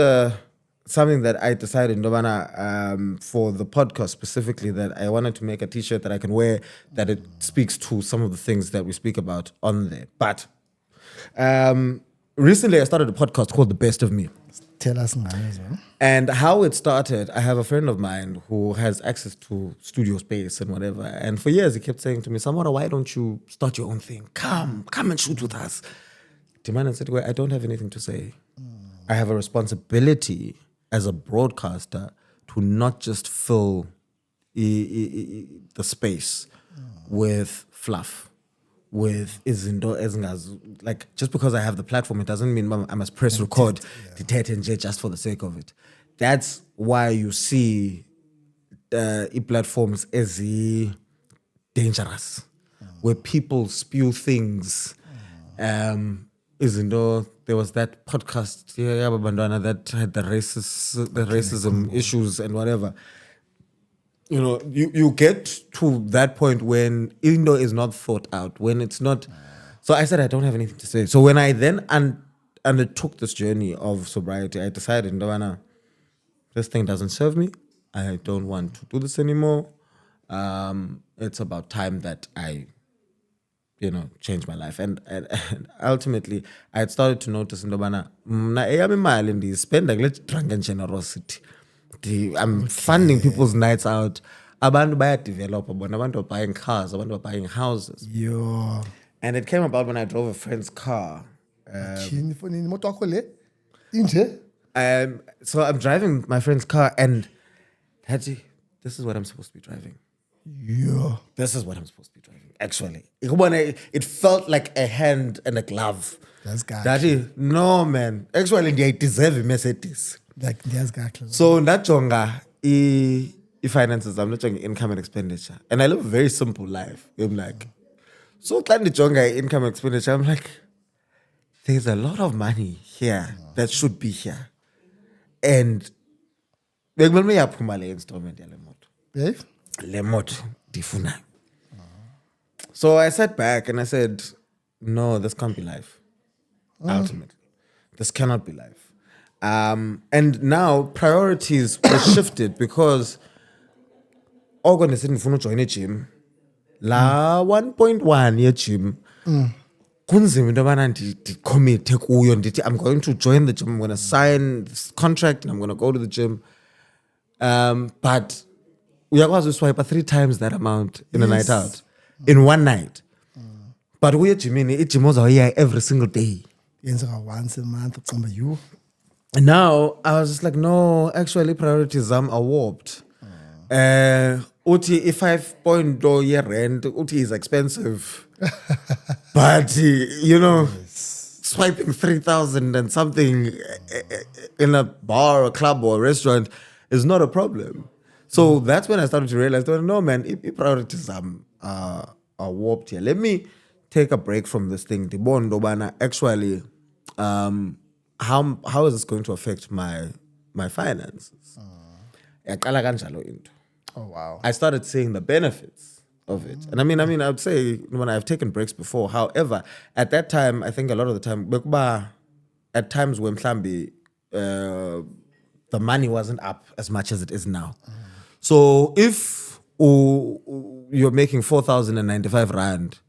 something that I decided for the podcast specifically that I wanted to make a T-shirt that I can wear that it speaks to some of the things that we speak about on there. But recently I started a podcast called The Best of Me. Tell us now as well. And how it started, I have a friend of mine who has access to studio space and whatever. And for years, he kept saying to me, Samora, why don't you start your own thing? Come and shoot with us. Demand and said, well, I don't have anything to say. I have a responsibility as a broadcaster to not just fill the space with fluff. With izinto like just because I have the platform, it doesn't mean I must press record just for the sake of it. That's why you see platforms as dangerous, where people spew things. Izinto, there was that podcast that had the racism issues and whatever. You get to that point when even though it's not thought out, when it's not. So I said I don't have anything to say. So when I then undertook this journey of sobriety, I decided, this thing doesn't serve me. I don't want to do this anymore. It's about time that I, change my life. And ultimately, I had started to notice, spend like drunken generosity. I'm funding people's nights out. Abantu baya develop, abantu are buying cars, abantu are buying houses. Yo. And it came about when I drove a friend's car. So I'm driving my friend's car and Haji, this is what I'm supposed to be driving. Yeah. This is what I'm supposed to be driving. Actually. It felt like a hand and a glove. That's God. Daddy, no man. Actually, I deserve a Mercedes. Like there's God. So najonga finances, I'm not talking income and expenditure. And I live a very simple life. I'm like, so jonga income and expenditure, I'm like, there's a lot of money here that should be here. And installment so I sat back and I said, no, this can't be life. Ultimately. This cannot be life. And now priorities were shifted because organizing join a gym. La 1.1 year gym. Kunzima into yobana ndicommit kuyo ndithi I'm going to join the gym, I'm going to sign this contract and I'm going to go to the gym. But uyakwazi uswipe 3 times that amount in a night out, in one night. But uye gymini, igym ozawuya every single day. Once a month, you. And now I was just like, no, actually priorities are warped. Uti if 5.0 year rent, Uti is expensive. But swiping 3,000 and something in a bar or club or restaurant is not a problem. So that's when I started to realize, no man, priorities are warped here. Let me take a break from this thing. Actually, how is this going to affect my finances? Oh wow. I started seeing the benefits of it. And I mean, I would say when I've taken breaks before, however, at that time, I think a lot of the time, at times when the money wasn't up as much as it is now. So if you're making 4,095 rand.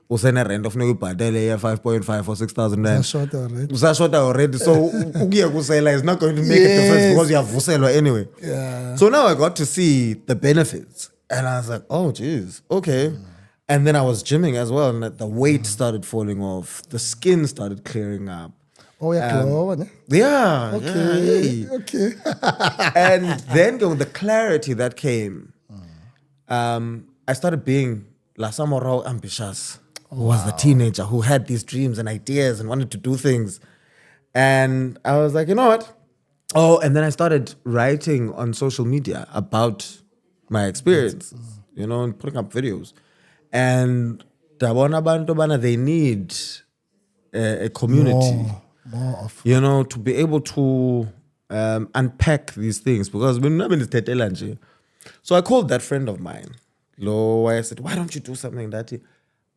Usena rent of no padele 5.5 or 6,000 rand. Short already. Short already. So ugiye kusela is not going to make a difference because you have vuselwa anyway. Yeah. So now I got to see the benefits. And I was like, oh geez, okay. And then I was gymming as well, and the weight started falling off. The skin started clearing up. Oh, yeah, glow, ne? Yeah. Okay. Yeah. Okay. And then the clarity that came, I started being La Samoro ambitious, who was the teenager who had these dreams and ideas and wanted to do things. And I was like, you know what? Oh, and then I started writing on social media about my experience, you know, and putting up videos. And they need a community. More of. You know, to be able to unpack these things because so I called that friend of mine. I said, why don't you do something that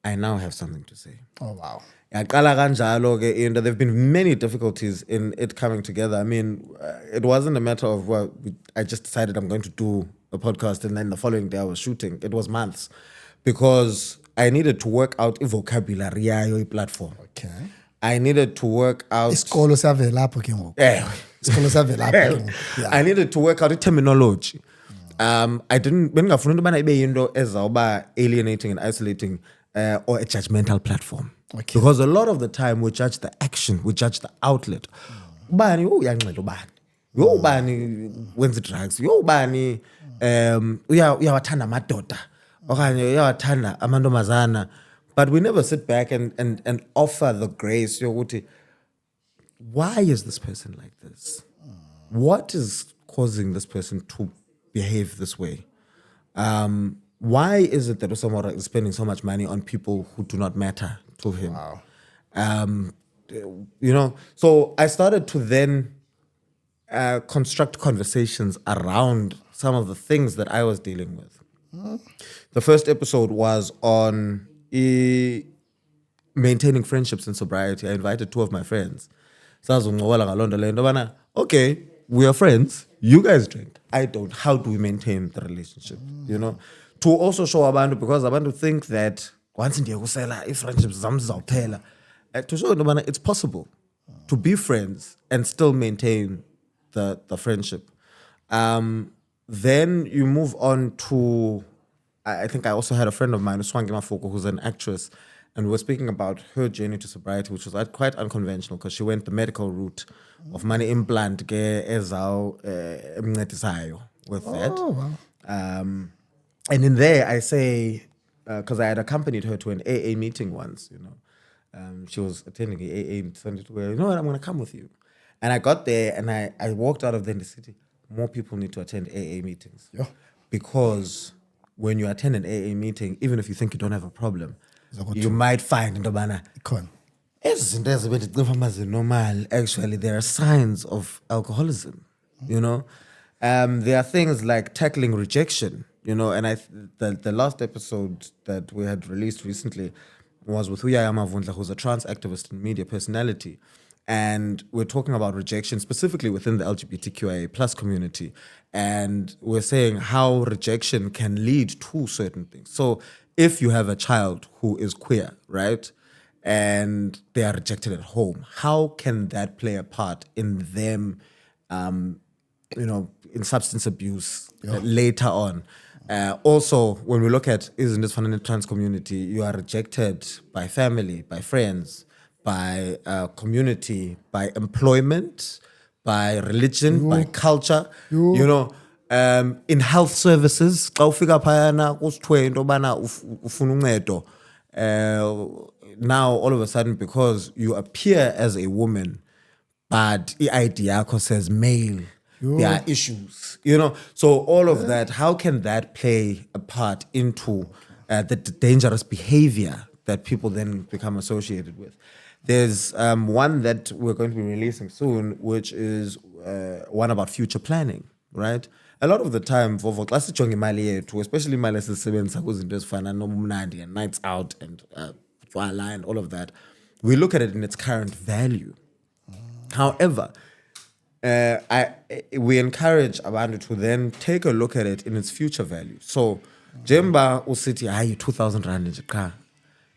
I now have something to say. Oh, wow. And there have been many difficulties in it coming together. I mean, it wasn't a matter of, well, I just decided I'm going to do a podcast and then the following day I was shooting. It was months because I needed to work out a vocabulary yayo platform. Okay. I needed to work out. Isikolo savela apho ke ngoku. Isikolo savela apho ke ngoku. Yeah. I needed to work out the terminology. I didn't. Bengingafuna into bana ibe yinto ezawuba alienating and isolating or a judgmental platform. Okay. Because a lot of the time we judge the action, we judge the outlet. Ubani uyanxele ubani. Yo ubani wenza drugs. Yo ubani uyawathanda amadoda. Okanye uyawathanda amantombazana. But we never sit back and offer the grace. Why is this person like this? What is causing this person to behave this way? Why is it that Osamora is spending so much money on people who do not matter to him? Wow. You know, so I started to then construct conversations around some of the things that I was dealing with. The first episode was on maintaining friendships and sobriety. I invited two of my friends. Okay, we are friends. You guys drink. I don't. How do we maintain the relationship? You know, to also show Abantu, because Abantu think that once in the friendships to show Abantu it's possible to be friends and still maintain the friendship. Then you move on to, I think I also had a friend of mine, Swangi Mafoko, who's an actress, and we were speaking about her journey to sobriety, which was quite unconventional because she went the medical route of money implant with that. Oh, wow. And in there, I say, because I had accompanied her to an AA meeting once, you know, she was attending an AA and decided to go, you know what, I'm going to come with you. And I got there and I walked out of there in the city. More people need to attend AA meetings. Yeah. Because when you attend an AA meeting, even if you think you don't have a problem, you might find normal. Actually, there are signs of alcoholism. You know, there are things like tackling rejection. You know, and the last episode that we had released recently was with Uyaya Mavundla, who's a trans activist and media personality. And we're talking about rejection specifically within the LGBTQIA plus community. And we're saying how rejection can lead to certain things. So if you have a child who is queer, right, and they are rejected at home, how can that play a part in them, you know, in substance abuse later on? Also, when we look at, isn't this from the trans community, you are rejected by family, by friends, by community, by employment, by religion, by culture, you know, in health services. Now all of a sudden, because you appear as a woman, but the says male, there are issues, you know. So all of that, how can that play a part into the dangerous behavior that people then become associated with? There's one that we're going to be releasing soon, which is one about future planning, right? A lot of the time, especially imali esisebenzisa kwizinto ezifana nomnandi and nights out and and all of that, we look at it in its current value. However, we encourage Abantu to then take a look at it in its future value. So Jemba usiti hayi 2,000 rand nje qha.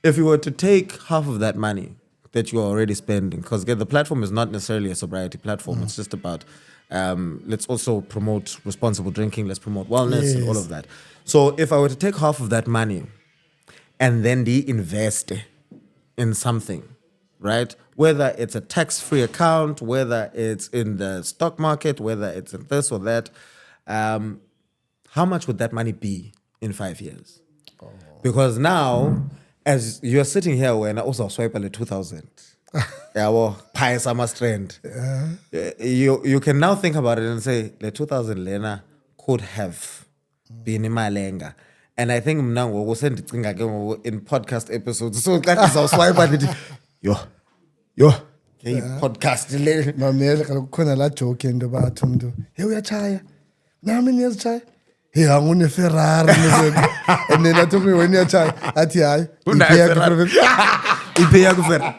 If you were to take half of that money that you are already spending, because the platform is not necessarily a sobriety platform, it's just about let's also promote responsible drinking, let's promote wellness and all of that. So if I were to take half of that money and then invest in something, right? Whether it's a tax-free account, whether it's in the stock market, whether it's in this or that, how much would that money be in 5 years? Because now, as you're sitting here, when I also swipe at 2,000, pious summer strand, you can now think about it and say, the 2,000 Lena could have been in my lenga. And I think now we'll send it in podcast episodes. So that is our swipe at it. Yo, okay, podcast. Mamela kaloku khona laa joke into yoba athi umntu hey uyatshaya nami niyazitshaya hey anguneferrari and then athi umntu wena uyatshaya athi hayi iphe yakho Ferrari.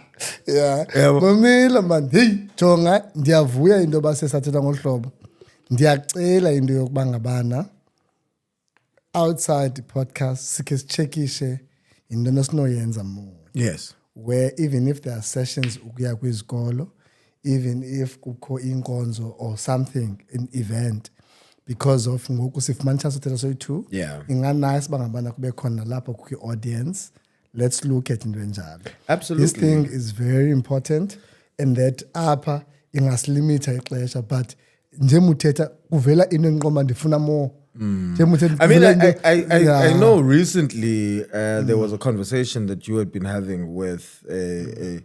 yeah mamela man hey jonga ndiyavuya into yoba sesathetha ngolu hlobo ndiyacela into yokuba ngabana outside the podcast sikhe sichekishe into nesinoyenza more. Yes. Where even if there are sessions ukuya kwizikolo, even if kukho inkonzo or something, an event, because of ngoku sifumanisa sothetha soyi-2 inganice bangabana kube khona lapho kwi-audience, let's look at into enjalo. Absolutely. This thing is very important, and that apha ingasilimita ixesha, but njemuthetha kuvela into enqoma ndifuna more. I mean, I know recently there was a conversation that you had been having with a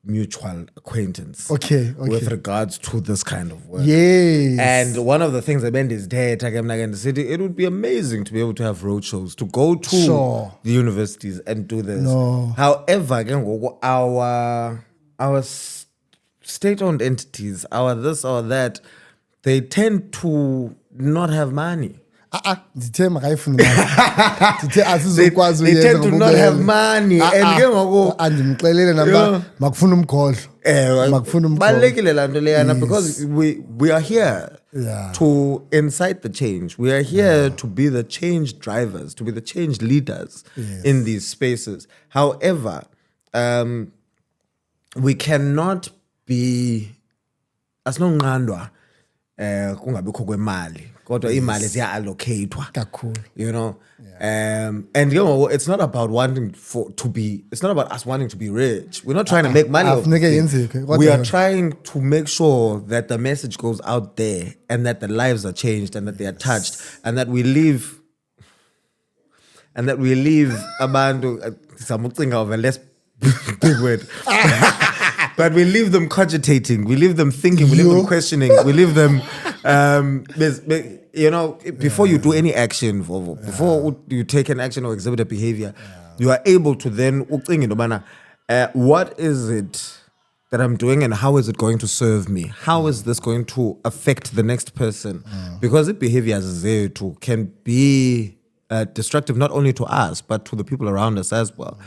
mutual acquaintance. Okay. With regards to this kind of work. Yes. And one of the things I meant is that in the city, it would be amazing to be able to have roadshows, to go to the universities and do this. No. However, again, our state-owned entities, our this or that, they tend to not have money. They tend to not have money. And because we are here to incite the change. We are here to be the change drivers, to be the change leaders in these spaces. However, we cannot be as long kungabikho kwemali kodwa imali ziya-allocatwa kakhulu, you know. And you know, it's not about it's not about us wanting to be rich. We're not trying to make money. We are trying to make sure that the message goes out there and that the lives are changed and that they are touched and that we leave abantu samucinga of a less big word. But we leave them cogitating, we leave them thinking, we leave them questioning, we leave them, you know, before you do any action, before you take an action or exhibit a behavior, you are able to then, what is it that I'm doing and how is it going to serve me? How is this going to affect the next person? Because the behavior can be destructive not only to us, but to the people around us as well.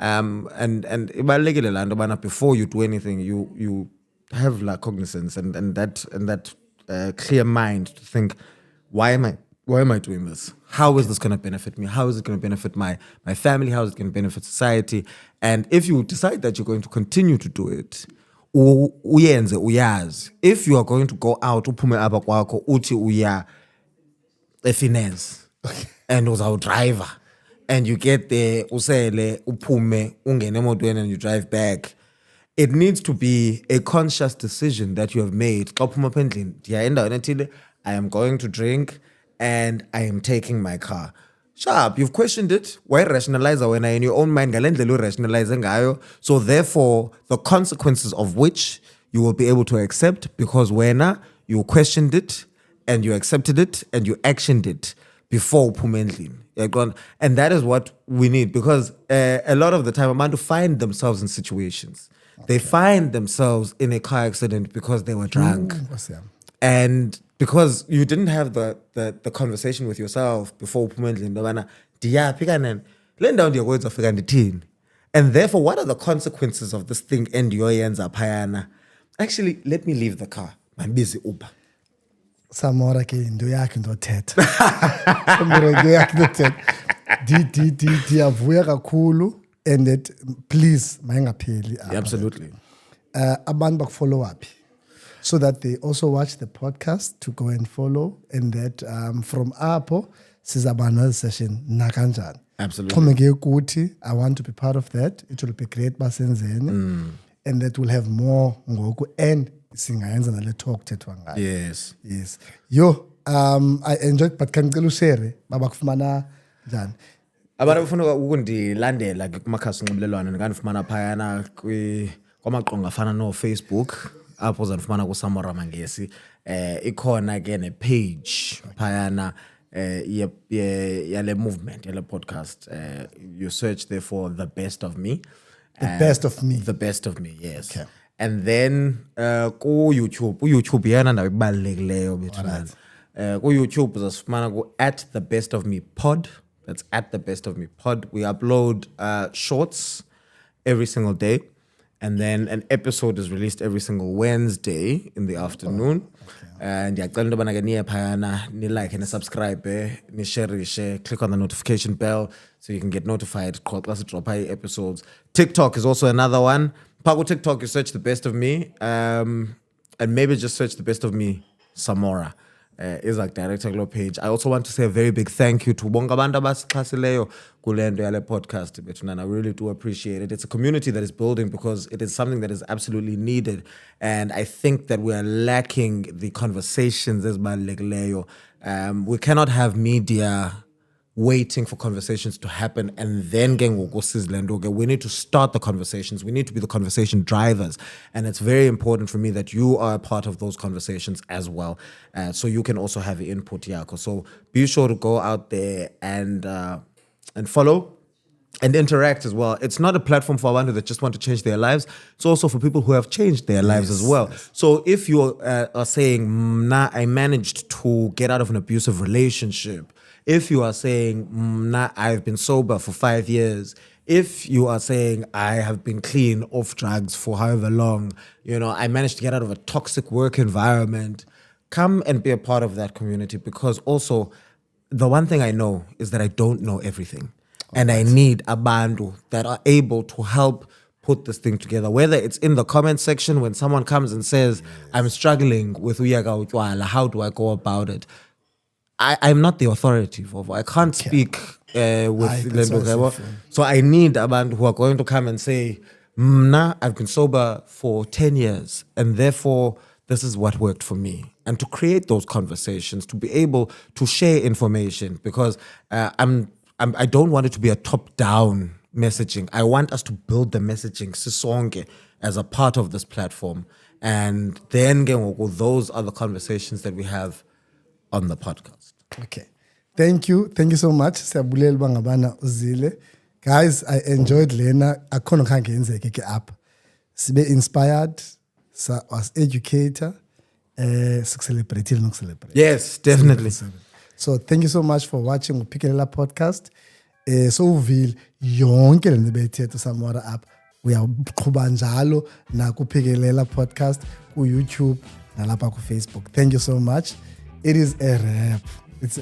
And before you do anything, you have like cognizance and that clear mind to think, why am I doing this? How is this going to benefit me? How is it going to benefit my family? How is it going to benefit society? And if you decide that you're going to continue to do it, if you are going to go out a finance and uzawudriver driver, and you get there, usele, uphume, ungene emotweni, and you drive back, it needs to be a conscious decision that you have made. I am going to drink and I am taking my car. Sharp, you've questioned it. Why rationalize when in your own mind? So therefore, the consequences of which you will be able to accept, because when you questioned it and you accepted it and you actioned it before upumendlin. And that is what we need, because a lot of the time, abantu find themselves in situations. They find themselves in a car accident because they were drunk. And because you didn't have the conversation with yourself before upumendlin. And therefore, what are the consequences of this thing? And your ends up Actually, let me leave the car. I'm busy Uber. Samora ke into yakhe ndothetha. Samora into yakhe ndothetha. Ndiyavuya kakhulu and that please mayingapheli. Absolutely. Abantu bakufollow up so that they also watch the podcast to go and follow and that from apho sizaba no session nakanjani. Absolutely. I want to be part of that. It will be great basenzeni. And that will have more ngoku and singayenza nale talk thethwa ngayo. Yes. Yo, I enjoyed but can ngicela ushare baba kufumana njani? Abantu bafuna ukundilandela ke kumakhasi onxibelelwano ngandifumana phayana kwamaqonga afana no Facebook apho uzandifumana ku Samora Mangesi. Ikhona ke ne page phayana yale movement yale podcast. You search there for The Best of Me. The Best of Me. The Best of Me, yes. Okay. And then ku YouTube yana ndawo ibalulekileyo bethuna. Ku YouTube uzasifumana ku @thebestofmepod. That's @thebestofmepod. We upload shorts every single day. And then an episode is released every single Wednesday in the afternoon. And ndiyacela into yobana ke niye phayana ni like and subscribe, ni share, click on the notification bell so you can get notified xa sidropha episodes. TikTok is also another one. Phaa TikTok you search The Best of Me, and maybe just search The Best of Me Samora. Is like director glow page. I also want to say a very big thank you to bonke abantu abasixhasileyo kule nto yale podcast bethuna, and I really do appreciate it. It's a community that is building because it is something that is absolutely needed, and I think that we are lacking the conversations ezibalulekileyo. We cannot have media waiting for conversations to happen and then we need to start the conversations. We need to be the conversation drivers, and it's very important for me that you are a part of those conversations as well, so you can also have input yako. So be sure to go out there and follow and interact as well. It's not a platform for abantu that just want to change their lives. It's also for people who have changed their lives as well. So if you are saying, nah, I managed to get out of an abusive relationship, if you are saying, nah, I've been sober for 5 years, if you are saying, I have been clean off drugs for however long, I managed to get out of a toxic work environment, come and be a part of that community, because also the one thing I know is that I don't know everything. And I need abantu that are able to help put this thing together, whether it's in the comment section when someone comes and says, I'm struggling with uyaga utwala, how do I go about it? I'm not the authority, Vovo. I can't speak with Lendo. So I need abantu who are going to come and say, I've been sober for 10 years, and therefore this is what worked for me. And to create those conversations, to be able to share information, because I don't want it to be a top-down messaging. I want us to build the messaging sisonke as a part of this platform. And then those are the conversations that we have on the podcast. Okay. Thank you so much. Siyabulela bangabana uzile. Guys, I enjoyed lena. Akhono khange yenzeke ke app. Sibe inspired, was educator, celebrate no celebrate. Yes, definitely. So thank you so much for watching Upikelela podcast. So uvile yonke lento bethetha Samora app. Uyaqhuba njalo na kuPikelela podcast ku YouTube nalapha ku Facebook. Thank you so much. It is a wrap. It's